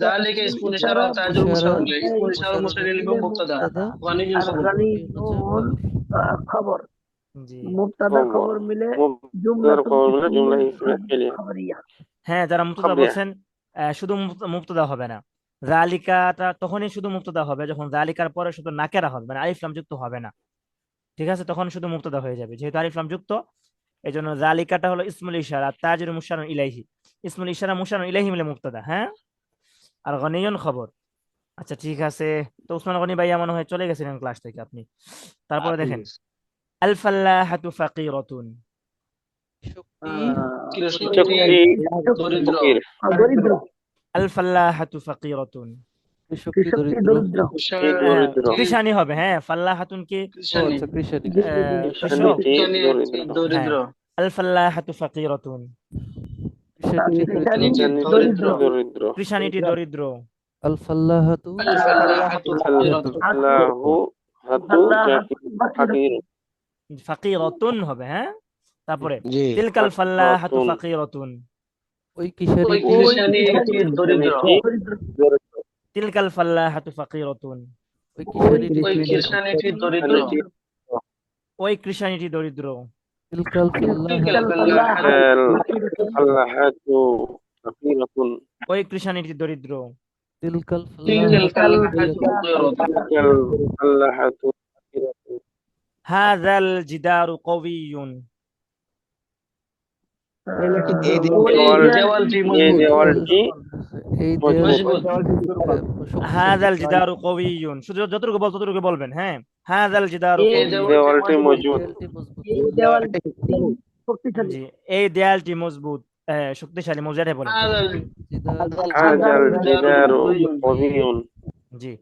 যালিকা ইসমুল ইশারা তাজিরু মুশার ইলাইহি। ইসমুল ইশারা মুশার ইলাইহি মুবতাদা। গনিয়ুন খবর। গনিয়ুন খবর। জি, মুবতাদা খবর মিলে মুবতাদার খবর মিলে জুমলা ইসমিয়া ফেলিয়া। খবরিয়া। হ্যাঁ, যারা মুবতাদা খবরিয়া। বলছেন শুধু মুবতাদা হবে না। যালিকাটা তখনই শুধু মুবতাদা হবে যখন যালিকার পরে শুধু নাকেরা হবে, মানে আলিফ লাম যুক্ত হবে না, ঠিক আছে? তখন শুধু মুবতাদা হয়ে যাবে, যেহেতু আলিফ লাম যুক্ত। এই জন্য জালিকাটা হলো ইসমুল ইশারা, তাজিরু মুশারুন ইলাইহি। ইসমুল ইশারা মুশারুন ইলাইহি মিলে মুবতাদা, হ্যাঁ? আর গনিয়ুন খবর। আচ্ছা, ঠিক আছে। তো উসমান গনি ভাইয়া মনে হয় চলে গেছিলেন ক্লাস থেকে আপনি। তারপরে দেখেন, আল ফাল্লাহাতু ফাকিরাতুন। শক্তি কৃষকটি কৃষকটি দরিদ্র, ফকির, দরিদ্র, আল ফাল্লাহাতু ফাকিরাতুন। কৃষকটি কৃষকটি দরিদ্র। দরিদ্র, দরিদ্র, কৃষানি হবে, হ্যাঁ, ফাল্লাহাতুন কি ও কৃষানি, আচ্ছা, কৃষানি জি, কৃষানি। কৃষক, কৃষানিটি দরিদ্র, দরিদ্র, হ্যাঁ, আল ফাল্লাহাতু ফাকিরাতুন। কৃষানিটি কৃষানি দরিদ্র। কৃষানিটি দরিদ্র, দরিদ্র, কৃষানিটি দরিদ্র। আল ফাল্লাহাতু আল ফাল্লাহাতু ফাকিরাতুন। আল্লাহু হাতু আল্লাহ ফাকির, ফাকিরাতুন হবে, হ্যাঁ। তারপরে জি তিলকাল ফাল্লাহাতু ফাকিরাতুন, ফাকিরাতুন। ওই ওই কৃষানিটি কৃষানিটি দরিদ্র, কৃষানিটি দরিদ্র, তিলকাল ফাল্লাহাতু ফাকিরাতুন। ওই কৃষানিটি ওই দরিদ্র। কৃষানিটি দরিদ্র, কৃষানিটি ওই কৃষানিটি দরিদ্র। তিলকাল তিলকাল ফাল্লাহাতু ফাল্লাহাতু, আল্লাহাতু ফাকিরাতুন, ওই কৃষানিটি দরিদ্র। তিলকাল তিলকাল ফাল্লাহাতু ফাল্লাহাতু, আল্লাহাতু ফাকিরাতুন, হাযাল জিদারু কওয়িয়ুন। এই ওই দেওয়ালটি দেওয়ালটি এই মজবুত, দেওয়ালটি মজবুত, মজবুত, হাযাল জিদারু কওয়িয়ুন, শুধু যতটুকু বল ততটুকু বলবেন, হ্যাঁ। হাযাল জিদারু এই কওয়িয়ুন। দেওয়ালটি মজবুত, দেয়ালটি মজবুত। এই দেওয়ালটি শক্তিশালী, জি, এই দেয়ালটি মজবুত, শক্তিশালী, মজারে বলেন। হাযাল জিদার হাজাল জিদারু কবিয়ুন, জি,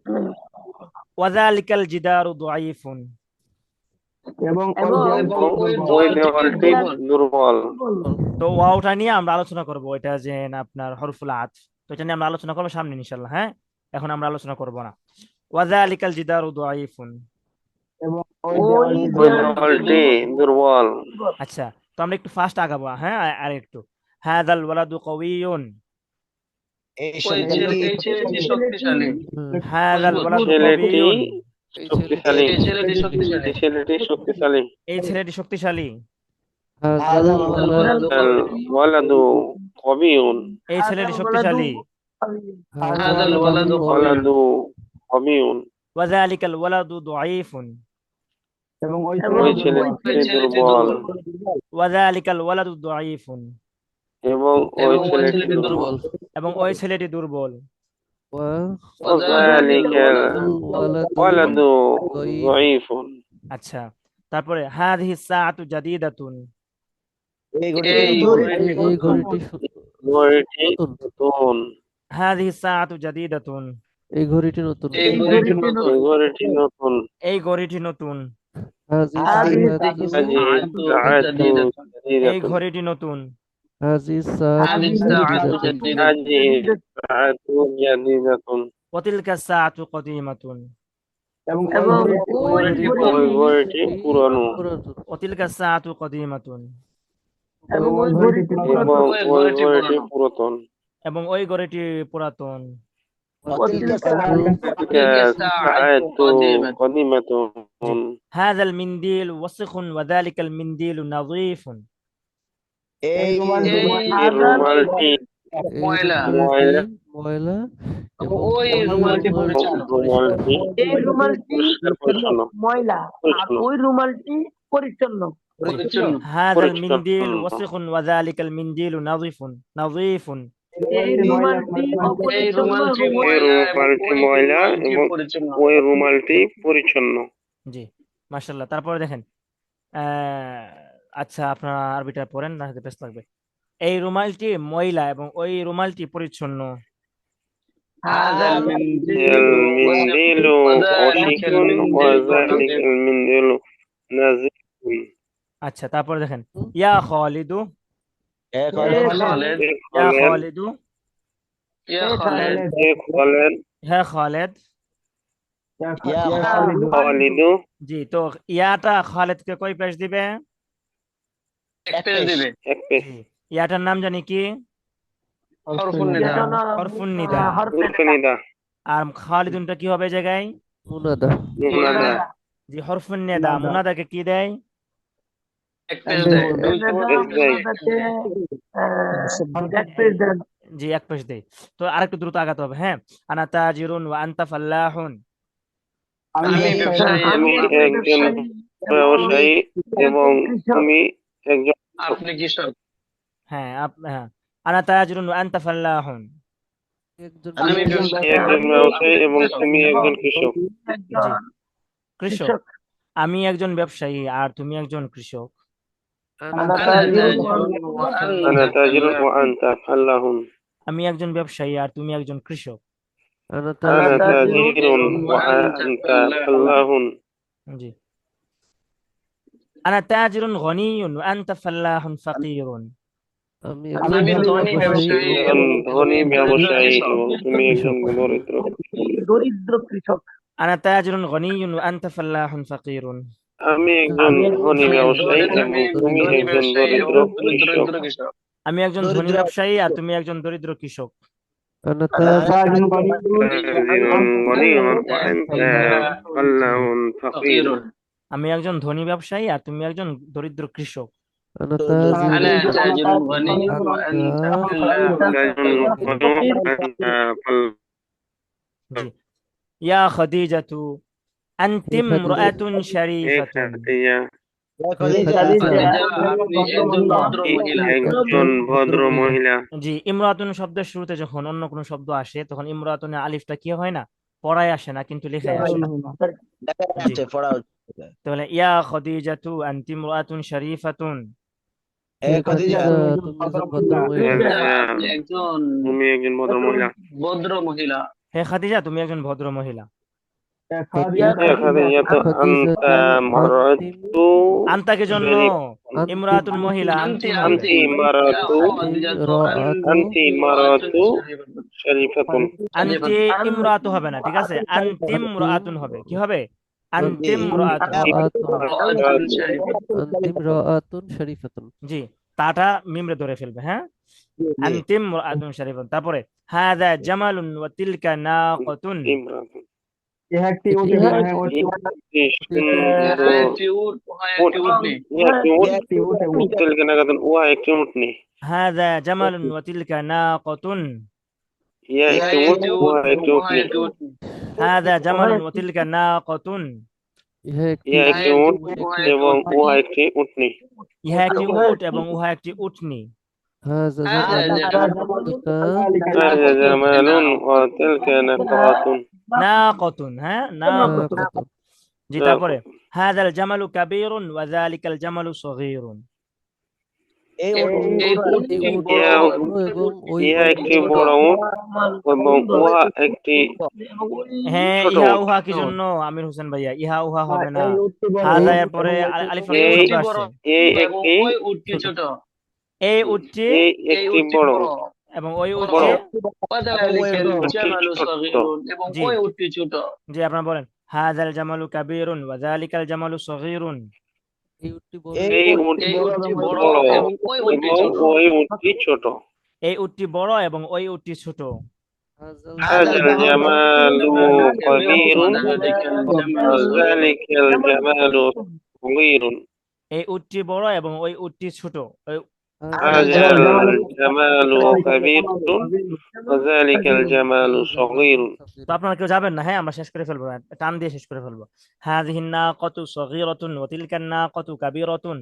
ওয়াযালিকাল জিদারু দাঈফুন। এবং ওই দেওয়ালটি দুর্বল, তো ওয়াওটা নিয়ে আমরা আলোচনা করব, এটা যে আপনার হরফুল আতফ, তো এটা নিয়ে আমরা আলোচনা করবো সামনে ইনশাআল্লাহ, হ্যাঁ। এখন আমরা আলোচনা করব না। ওয়াযালিকাল জিদারু দাঈফুন। ওই ওই দেওয়ালটি দুর্বল, আচ্ছা, তো আমরা একটু ফাস্ট আগাবো, হ্যাঁ, আর একটু। হাযাল ওয়ালাদু কওয়িয়ুন। এই ওই ছেলেটি শক্তিশালী, হাযাল ওয়ালাদু ছেলেটি কওয়িয়ুন। শক্তিশালী, এই ছেলেটি শক্তিশালী, এই ছেলেটি শক্তিশালী, এই ছেলেটি শক্তিশালী। হাযাল ওয়ালাদু আল ওয়ালাদু কবিয়ুন, এই ছেলেটি শক্তিশালী। হাযাল ওয়ালাদু ওয়ালাদু কবিয়ুন, ওয়াযালিকাল ওয়ালাদু দাঈফুন। ওই ছেলেটি দুর্বল, ওয়াযালিকাল ওয়ালাদু দাঈফুন। এবং ওই ছেলেটি দুর্বল, এবং ওই ছেলেটি দুর্বল। ওয়াযালিকাল ওয়ালাদু দাঈফুন, আচ্ছা, তারপরে হাযিহি সাআতু জাদীদাতুন। এই এই ঘড়িটি ঘড়িটি নতুন। নতুন, হাযিহি সাআতু জাদীদাতুন। এই ঘড়িটি নতুন। এই ঘড়িটি নতুন, এই ঘড়িটি নতুন, এই ঘড়িটি নতুন। হাযিহি হাজি সাআতু সাআতু জাদীদাতুন, এই জাদীদাতুন, ঘড়িটি নতুন। হাযিহি সাআতু হাযিহি সাআতু জাদীদাতুন। জাদীদাতুন, হাজি সাআতু জাদীদাতুন, ওয়াতিলকা সাআতু কদীমাতুন। এবং ওই ওই ঘড়িটি পুরানো, ওয়াতিলকা সাআতু কদীমাতুন। এবং ওই ঘড়িটি এবং ওই ঘড়িটি পুরাতন, এবং ওই ঘড়িটি পুরাতন। সাআতু কদিমাতুন, হাযাল মিনদিল ওয়াসিখুন ওয়াযালিকাল মিনদিলু নাযীফুন। এই এই রুমালটি ময়লা, ময়লা এবং ওই রুমালটি পরিচ্ছন্ন, রুমালটি এই রুমালটি পরিষ্কার পরিচ্ছন্ন, ময়লা আর ওই রুমালটি পরিচ্ছন্ন। পরিচ্ছন্ন, হাযাল মিনদিল ওয়াসিখুন ওয়াযালিকাল মিনদিলু নাযীফুন। নাযীফুন। এই রুমালটি এই রুমালটি এই ময়লা এবং রুমালটি ওই ময়লা রুমালটি এবং পরিচ্ছন্ন, ওই রুমালটি পরিচ্ছন্ন। জি, মাশাআল্লাহ। তারপরে দেখেন, আচ্ছা, আপনারা আরবিটা পড়েন না, বেশ লাগবে। এই রুমালটি ময়লা এবং ওই রুমালটি পরিচ্ছন্ন। হাযাল আল মিনদিলু মিনদিলু ওয়াশিকুন ওয়াযালিকাল মিনদিলু নাযীফুন। আচ্ছা, তারপরে দেখেন, ইয়া খালিদু। খালেদ, ইয়া খালিদু। ইয়া খালেদ, খালেদ, হ্যাঁ খালেদ। খালিদু, জি, তো ইয়াটা খালেদকে কয় পেশ দিবে? এক পেজ দিবে, এক পেশ, জি, ইয়াটার নাম জানি কি? হরফুন নিদা, হরফুন নিদা। হুরফুনিদা, আর খালিদুনটা কি হবে এই জায়গায়? মুনাদা। মুনাদা, জি, হরফুন নিদা। মুনাদাকে কি দেয়? এক পেজ দেয়, জি, এক পেশ দেয়। তো আরেকটু দ্রুত আগাতে হবে, হ্যাঁ। আনা তাজিরুন ওয়া আনতা ফাল্লাহুন। আমি ব্যবসায়ী আমি এবং একজন ব্যবসায়ী এবং তুমি একজন আপনি কৃষক, হ্যাঁ, হ্যাঁ, আনা তাজিরুন ওয়া আনতা ফাল্লাহুন। একজন আমি একজন ব্যবসায়ী এবং তুমি একজন কৃষক, জি, কৃষক। আমি একজন ব্যবসায়ী আর তুমি একজন কৃষক। আনা আনা أنا তাজিরুন تاجر أنا وأنت تاجر وأنت فلاح আমি একজন ব্যবসায়ী আর তুমি একজন কৃষক। আনা أنا আনা তাজিরুন تاجر তাজিরুন وأنت وأنت فلاح فلاح জি, আনা তাজিরুন গনিয়ুন ওয়া আনতা ফাল্লাহুন ফাকিরুন। আমি আমি আমি একজন ধনী ধনী ব্যবসায়ী ব্যবসায়ী একজন এবং ধনী তুমি একজন ব্যবসায়ী দরিদ্র এবং তুমি একজন কৃষক। দরিদ্র। দরিদ্র কৃষক। আনা তাজিরুন গনিয়ুন ওয়া আনতা ফাল্লাহুন ফাকিরুন। আমি একজন আমি একজন ধনী আমি ব্যবসায়ী আমি এবং তুমি ধনী একজন ব্যবসায়ী দরিদ্র এবং তুমি কৃষক। দরিদ্র কৃষক। আমি একজন ধনী দরিদ্র ব্যবসায়ী আর তুমি একজন দরিদ্র কৃষক। আনা আনা তাজিরুন তাজিরুন تاجر غني وأنت فلاح فقير. فقير. আমি একজন ধনী ব্যবসায়ী আর তুমি একজন দরিদ্র কৃষক। আনা أنا তাজিরুন تاجر غني وأنت وأنت فلاح. تاجر غني وأنت فلاح. জি, ইয়া খাদিজাতু আনতি হে খাদিজা ইমরাআতুন إيه শারীফাতুন। خديجة হে খাদিজা খাদিজা একজন আপনি একজন ভদ্র মহিলা। একজন ভদ্র মহিলা। জি, ইমরাতুন শব্দের শুরুতে যখন অন্য কোনো শব্দ আসে তখন ইমরাতুনের আলিফটা কি হয় না, পড়ায় আসে না কিন্তু লেখায় আসে। দেখা জি, যাচ্ছে পড়া হচ্ছে। তাহলে ইয়া খাদিজাতু আনতি ইমরাআতুন শারীফাতুন। এ হে খাদিজা খাদিজা তুমি একজন ভদ্র মহিলা। আপনি একজন তুমি একজন ভদ্র মহিলা। ভদ্র মহিলা। হে খাদিজা তুমি একজন ভদ্র মহিলা। إيه خديجة খাদিজা أنت مرأة আন্তিম আন্তাকে জন্য شريفة. ইমরাতুন মহিলা, আন্তি আন্তি أنت মহিলা। مرأة রাআতু أنت مرأة شريفة. আন্তি ইমরাতু হবে না, ঠিক আছে, আন্তিম রাআতুন হবে। কি হবে? আন্তিম রাআতুন। আন্তিম রাআতুন শরীফাতুন। জি, তাটা মিমরে ধরে ফেলবে, হ্যাঁ, আন্তিম রাআতুন শারীফাতুন। তারপরে হাযা জামালুন ওয়া তিলকা নাকাতুন। امرأة. এটি إيه সুন্দর একটি উট একটি উটনি। একটি উট تلك ناقة وهيك উটনি। হাযা জামালুন ওয়া তিলকা নাকাতুন। ইয়া একটি উট একটি উট وهيك উটনি। একটি উটনি। হাযা জামালুন ওয়া তিলকা নাকাতুন। ইহা একটি ইয়া একটি উট এবং উহা একটি উটনি। ইহা একটি উট এবং উহা একটি উটনি। হাযা هذا জামালুন هذا جمال وتلك ناقة. নাকাতুন, হ্যাঁ, নাকাতুন। নাকাতুন। জি, তারপরে হাযাল জামালু কাবীরুন ওয়া যালিকাল জামালু সগীরুন। এই এই উটটি বড় এবং ওই ইহা একটি বড় উট এবং উহা একটি হ্যাঁ, ছোট ইহা উট। উহা কি জন্য আমির হোসেন ভাইয়া, ইহা উহা হবে না, হাযা এর পরে আলিফ লাম এই শব্দ আসছে। এই এবং একটি ওই উটটি ছোট। এই উটটি এই এই একটি উটটি বড় বড়। এবং ওই বড় উটটি। ওয়াযালিকাল উটটি জামালু ছোট। সগীরুন এবং জি, ওই উটটি ছোট। জি, আপনারা বলেন হাযাল জামালু কাবীরুন ওয়া যালিকাল জামালু সগীরুন। এই উটটি বড় এই এই উটটি উটটি বড় বড় এবং ওই উটটি এবং ছোট। ওই উটটি ছোট। এই উটটি বড় এবং ওই উটটি ছোট। হাযাল هذا الجمال كبير وذلك الجمل وذلك الجمال صغير. এই উটটি বড় এবং ওই উটটি ছোট। هذا الجمال كبير وذلك الجمال صغير. তো আপনারা কেউ যাবেন না, হ্যাঁ, আমরা শেষ করে ফেলবো, টান দিয়ে শেষ করে ফেলবো। হাযিহিন নাকাতু সগীরাতুন ওয়া তিলকান নাকাতু কাবীরাতুন।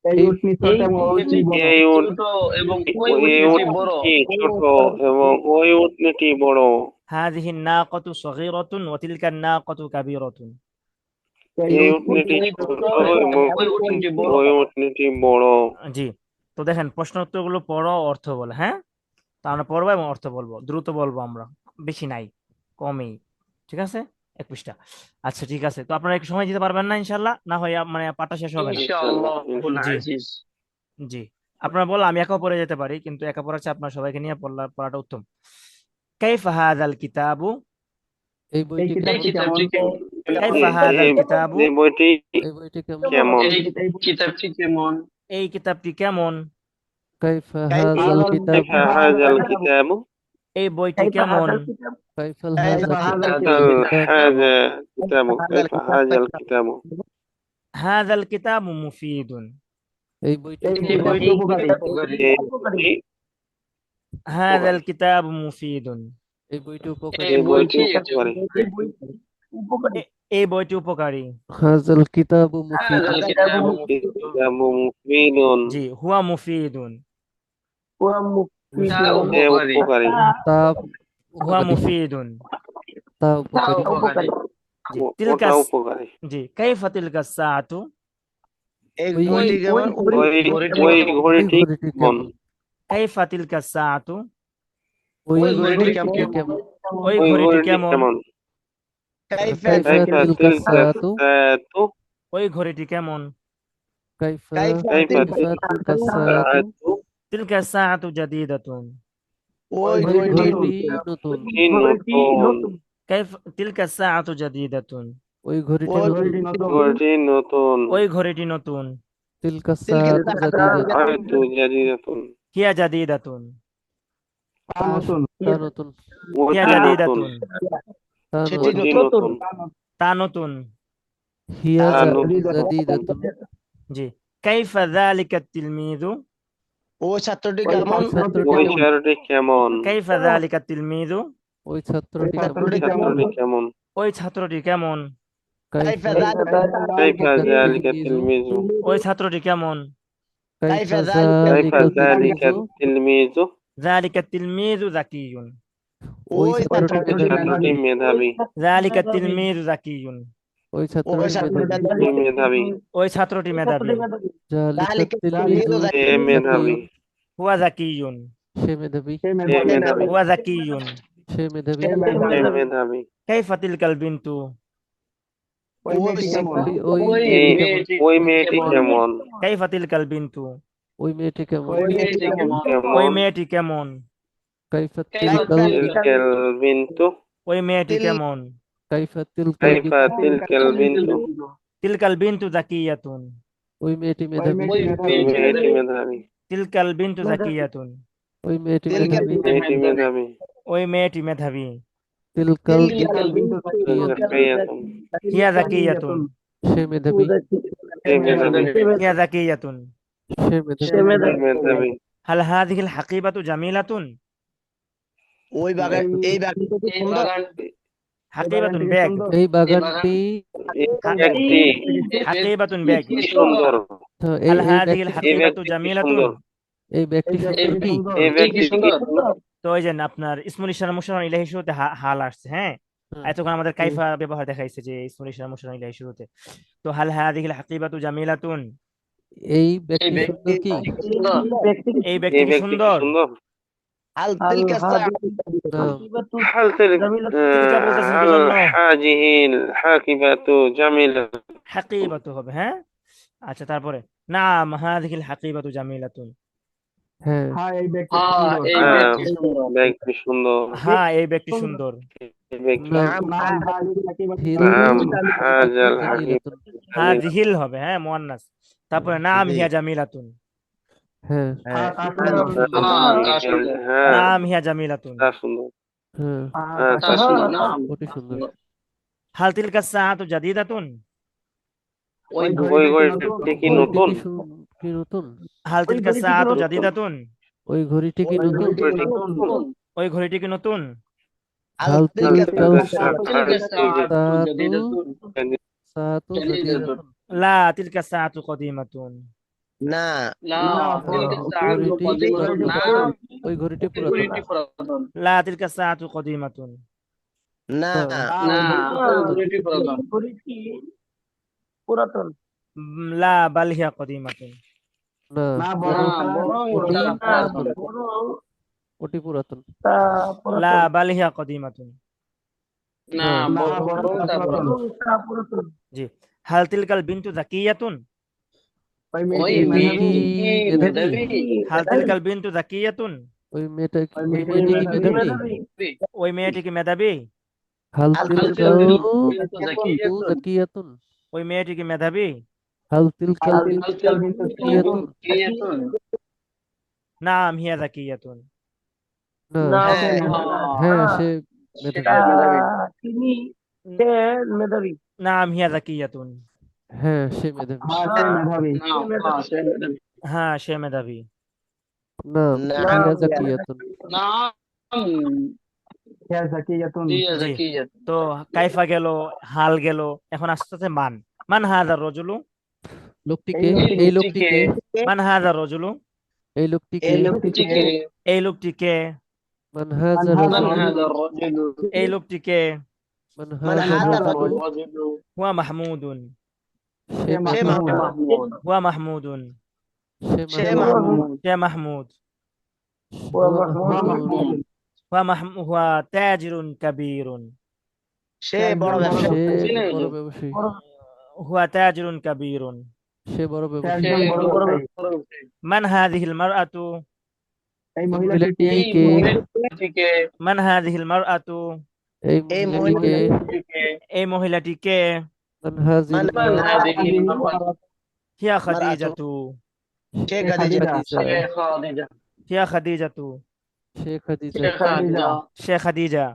এই উটটি ছোট এবং ওই উটটি বড়। ছোট এবং ওই উটনিটি বড়। হাযিহিন নাকাতু সগীরাতুন ওয়া তিলকান নাকাতু কাবীরাতুন। এই উটনিটি ছোট এবং ওই উটনিটি বড়। জি, তো দেখেন প্রশ্ন উত্তরগুলো পড়ো, অর্থ বলে, হ্যাঁ, তো আমরা পড়বো এবং অর্থ বলবো, দ্রুত বলবো, আমরা বেশি নাই, কমই, ঠিক আছে, 1 পৃষ্ঠা। আচ্ছা, ঠিক আছে, তো আপনারা একটু সময় দিতে পারবেন না ইনশাআল্লাহ, না হয় মানে পাঠটা শেষ হবে না। ইনশাআল্লাহুল জি, আজিজ। জি, আপনারা বললে আমি একা পড়ে যেতে পারি, কিন্তু একা পড়াচ্ছে আপনার সবাইকে নিয়ে পড়াটা উত্তম। কাইফা হাযাল কিতাবু। এই বইটি এই কিতাবটি কাইফা হাযাল কিতাবু। এই বইটি এই বইটি কেমন? এই কিতাবটি কেমন? এই কিতাবটি কেমন? কাইফা হাযাল কিতাব। كيف هذا الكتاب؟ এই বইটি কেমন? কাইফাল كيف হাযা هذا هذا الكتاب؟ كيف هذا الكتاب؟ হাযাল কিতাবু মুফীদুন। এই বইটি এই বইটি উপকারী। এই বইটি হাযাল কিতাবু মুফীদুন। এই বইটি উপকারী। এই এই বইটি বইটি উপকারী। এই বইটি উপকারী। হাযাল কিতাবু هذا মুফীদুন। الكتاب الكتاب مفيد. জি, হুয়া মুফীদুন। তা এ উপকারী। উপকারী। তা হুয়া মুফীদুন। তা তা উপকারী। উপকারী। জি, ওটা উপকারী। জি, কাইফা তিলকা সাআতু। এই ওই ঘড়িটি কেমন? ওই ঘড়িটি ওই কেমন? ওই ঘড়িটি ঘড়িটি কেমন? কেমন? কাইফা তিলকা সাআতু, ওই ওই ঘড়িটি ঘড়িটি কেমন? কেমন? ওই ওই ঘড়িটি ঘড়িটি কেমন? কেমন? কাইফা কাইফা কাইফা তিলকা তিলকা সাআতু, সাআতু, ওই ঘড়িটি কেমন? কাইফা কাইফা কাইফা কাইফা তিলকা সাআতু, সাআতু, তিলকা সাআতু জাদিদাতুন, ওই ওই ঘড়িটি ঘড়িটি নতুন, কি নতুন, কাইফ তিলকা সাআতু জাদিদাতুন, ওই ঘড়িটি ওই নতুন, ঘড়িটি নতুন, ওই ঘড়িটি নতুন, তিলকা তিলকা সাআতু জাদিদাতুন, আয়তু জাদিদাতুন, হিয়া জাদিদাতুন, তা নতুন, হিয়া ওটি নতুন, জাদিদাতুন, তা সেটি নতুন, ওটি নতুন। নতুন, তা নতুন। হিয়া তা নতুন। জাদিদাতুন, জি, কাইফা যালিকা তিলমিযু, ওই ছাত্রটি কেমন? ওই ছাত্রটি ওই কেমন? ছাত্রটি কেমন? কাইফা যালিকা তিলমিযু, ওই ছাত্রটি কেমন? ছাত্রটি ছাত্রটি কেমন? ওই ছাত্রটি কেমন? কাইফা কাইফা যালিকা কাইফা যালিকা তিলমিযু, তিলমিজু, ওই ছাত্রটি কেমন? কাইফা কাইফা যালিকা কাইফা যালিকা যালিকা তিলমিযু, তিলমিজু, যালিকা তিলমিযু যাকিয়ুন, ওই ওই ছাত্রটি ওই ছাত্রটি ছাত্রটি মেধাবী, মেধাবী, যালিকা তিলমিযু যাকিয়ুন, ওই ওই ছাত্রটি ছাত্রটি মেধাবী, মেধাবী, ওই ছাত্রটি মেধাবী, জালিকা যালিকা তিলমিযু তিলমিযু সে মেধাবী, যাকিয়ুন, হুয়া যাকিয়ুন, সে মেধাবী, সে মেধাবী, হুয়া যাকিয়ুন। সে মেধাবী, সে মেধাবী। কাইফা তিলকাল বিনতু, ওই ওই ওই মেয়েটি কেমন? মেয়েটি ওই মেয়েটি কেমন? কাইফা তিলকাল বিনতু, ওই মেয়েটি কেমন? ওই মেয়েটি কেমন? ওই কেমন? মেয়েটি কেমন? কাইফা কাইফা তিলকাল তিলকাল বিন্তু, ওই মেয়েটি তিল কেমন? কাইফা তিলকাল কাইফা তিলকাল বিন্তু, তিলকাল বিনতু যাকিয়াতুন, ওই মেয়েটি মেধাবী, ওই ওই মেয়েটি মেধাবী, তিলকাল বিনতু যাকিয়াতুন, ওই মেয়েটি তিলকাল মেধাবী, মেয়েটি মেধাবী, ওই মেয়েটি মেধাবী, তিলকাল তিলকাল জাকারিয়াতুন, হিয়া যাকিয়াতুন, সে মেধাবী, সে মেধাবী, হিয়া যাকিয়াতুন। সে মেধাবী, সে মেধাবী। হাল হাযিহিল হাকিবাতু জামিলাতুন, ওই বাগান এই বাগানটি কি সুন্দর? হাকিবাতুন ব্যাগ, এই বাগানটি একটি হাকিবাতুন ব্যাগ, কি সুন্দর, এই হাল এই হাযিহিল ব্যক্তি এই হাকিবাতু ব্যক্তি কি জামিলাতুন। সুন্দর, এই ব্যক্তি সুন্দর কি? এই ব্যক্তি কি সুন্দর। তো ওই যে আপনার ইসমুল ইশারা মুশাররফ ইলাহি শুরুতে হাল আসছে, হ্যাঁ। হুম। এতক্ষণ আমাদের কাইফা ব্যবহার দেখাইছে যে ইসমুল ইশারা মুশাররফ ইলাহি শুরুতে। তো হাল হাযিহিল হাকিবাতু জামিলাতুন, এই ব্যক্তি সুন্দর কি? এই এই ব্যক্তি কি ব্যক্তি কি সুন্দর? সুন্দর। হাল তিলকা না, হাল তিলকা বলতেছেন কি হাল জন্য? হাজিহিল হাকিবাতু জামিলা, হাকিবাতু হবে, হ্যাঁ। আচ্ছা, তারপরে নাম হাযিহিল হাকিবাতু জামিলাতুন, হ্যাঁ, এই হ্যাঁ, ব্যক্তি সুন্দর। ব্যক্তি সুন্দর, হ্যাঁ এই ব্যক্তি সুন্দর। এই ব্যক্তি নাম হিল নাম হাজাল জামিলাতুন, হাযিহিল হবে, হ্যাঁ, মুয়ান্নাস। তারপরে নাম হিয়া জামিলাতুন, হ্যাঁ, হ্যাঁ, নাম হিয়া জামিলাতুন। তা সুন্দর, হ্যাঁ, হ্যাঁ, তা সুন্দর। অতি সুন্দর। হাল তিলকা সাআতু জাদিদাতুন, ওই ওই ঘড়িটি কি ঘড়িটি নতুন? কি নতুন? হাল তিলকা সাআতু জাদিদাতুন, ওই ঘড়িটি কি নতুন? ওই ঘড়িটি কি নতুন? হাল তিলকাল সাআতু জাদিদাতুন, জাদিদাতুন, লা তিলকা সাআতু কদিমাতুন, না ওই ঘড়িটি পুরাতন। লা তিলকা সাআতু কদিমাতুন, না পুরাতন। লা বাল হিয়া কদিমাতুন, না, ওটি পুরাতন, ওটি পুরাতন। তা লা বাল হিয়া কদিমাতুন। না, তা পুরাতন। জি। হাল তিলকাল বিনতু যাকিয়াতুন, ওই মেয়েটি মেধাবী? হাল তিলকাল বিনতু যাকিয়াতুন, ওই মেয়েটি কি মেধাবী? ওই মেয়েটি কি মেধাবী? হাল তিলকাল জাকিয়াতুন, ওই মেয়েটি কি মেধাবী? হাল তিলকাল জাকিয়াতুন, নাম হিয়া যাকিয়াতুন, না, হ্যাঁ, সে মেধাবী। তিনি সে মেধাবী। নাম হিয়া যাকিয়াতুন, হ্যাঁ, সে মেধাবী। হ্যাঁ সে মেধাবী। না, না। হিয়া জাকিয়াতুন। জি। তো কাইফা গেল, হাল গেল, এখন আস্তে আস্তে মান। মান হাযার রাজুলু, লোকটিকে, এই লোকটিকে, মান হাযার রাজুলু, এই লোকটিকে, এই লোকটিকে, মান হাযার রাজুল, এই লোকটিকে, মান হাযার রাজুল, হুয়া মাহমুদুন, সে সে মাহমুদ মাহমুদ হুয়া মাহমুদুন সে সে মাহমুদ মাহমুদ সে মাহমুদ হুয়া হুয়া মাহমুদুন মাহমুদ হুয়া তাজিরুন কাবীরুন সে বড় ব্যবসায়ী সে চিনে বড় হুজুর। ব্যবসায়ী হুয়া তাজিরুন কাবীরুন সে বড় সে ব্যবসায়ী একজন বড় ব্যবসায়ী। মান হাযিহিল মারআতু এই মহিলাটি এই কে মহিলাটিকে মান হাযিহিল মারআতু এই এই মহিলাটিকে এই মহিলাটি কে মান হাযিল মান মান হাযিহিল মারআতু মারআতু হিয়া মারআতু খাদিজাতু সে খাদিজা খাদিজা খাদিজা হিয়া খাদিজাতু সে খাদিজা খাদিজা সে খাদিজা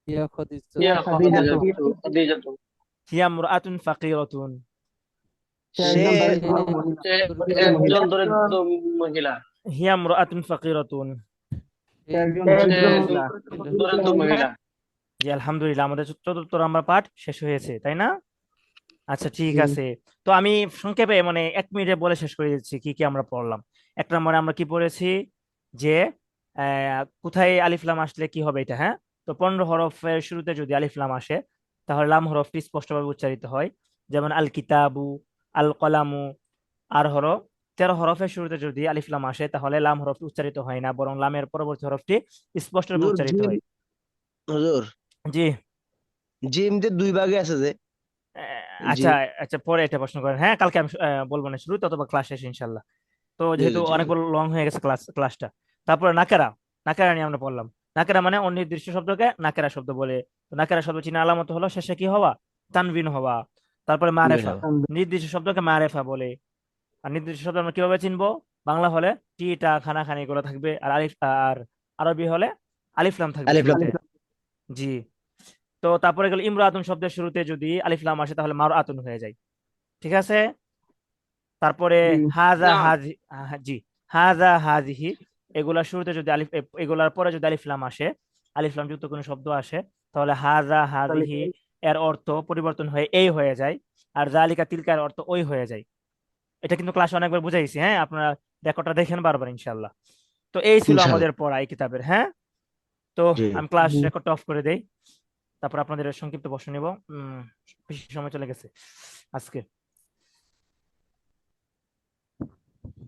ইয়া খাদিজা ইয়া খাদিজাতু হিয়া মুরআতুন ফাকিরাতুন সে সে একজন দরিদ্র মহিলা হিয়া মুরআতুন ফাকিরাতুন সে সে মহিলা দরিদ্র মহিলা জি আলহামদুলিল্লাহ, আমাদের চতুর্থ নাম্বার পাঠ শেষ হয়েছে, তাই না? আচ্ছা ঠিক আছে। তো আমি সংক্ষেপে মানে 1 মিনিটে বলে শেষ করে দিচ্ছি কি কি আমরা পড়লাম। 1 নম্বরে আমরা কি পড়েছি যে কোথায় আলিফ লাম আসলে কি হবে এটা, হ্যাঁ? তো 15 হরফের শুরুতে যদি আলিফ লাম আসে তাহলে লাম হরফটি স্পষ্টভাবে উচ্চারিত হয়, যেমন আল কিতাবু, আল কলামু। আর হলো 13 হরফের শুরুতে যদি আলিফ লাম আসে তাহলে লাম হরফটি উচ্চারিত হয় না, বরং লামের পরবর্তী হরফটি স্পষ্টভাবে হুজুর উচ্চারিত হয়। হুজুর জি। জিম যে 2 ভাগে আছে যে আচ্ছা জিম আচ্ছা, পরে এটা প্রশ্ন করেন, হ্যাঁ কালকে আমি বলবো না শুরু অথবা ক্লাস শেষে ইনশাল্লাহ। তো যেহেতু জি অনেক বড় লং হয়ে গেছে ক্লাসটা। তারপরে নাকেরা, নাকেরা নিয়ে আমরা পড়লাম। নাকেরা মানে অনির্দিষ্ট শব্দকে নাকেরা শব্দ বলে। তো নাকেরা শব্দ চিহ্ন আলামত হলো শেষে কি হওয়া, তানবিন হওয়া। তারপরে মারেফা, নির্দিষ্ট শব্দকে মারেফা বলে। আর নির্দিষ্ট শব্দ আমরা কিভাবে চিনবো? বাংলা হলে টি টা খানা খানি এগুলো থাকবে, আর আলিফ, আর আরবি হলে আলিফ লাম থাকবে আলিফ লাম শুরুতে। জি। তো তারপরে গেল ইমরাতুন শব্দের শুরুতে যদি আলিফ লাম আসে তাহলে মারআতুন হয়ে যায়। ঠিক আছে। তারপরে হাজা না হাজি, জি, হাজা হাজিহি, এগুলার শুরুতে যদি আলিফ এগুলার পরে যদি আলিফ লাম আসে, আলিফ লাম যুক্ত কোনো শব্দ আসে, তাহলে হাজা হাজিহি এর অর্থ পরিবর্তন হয়ে এই হয়ে যায়, আর জালিকা তিলকা এর অর্থ ওই হয়ে যায়। এটা কিন্তু ক্লাসে অনেকবার বুঝাইছি, হ্যাঁ আপনারা রেকর্ডটা দেখেন বারবার ইনশাল্লাহ। তো এই ছিল ইনশাআল্লাহ আমাদের পড়া এই কিতাবের, হ্যাঁ। তো জি আমি ক্লাস রেকর্ডটা অফ করে দেই, তারপর আপনাদের সংক্ষিপ্ত প্রশ্ন নিব। বেশি সময় চলে গেছে আজকে।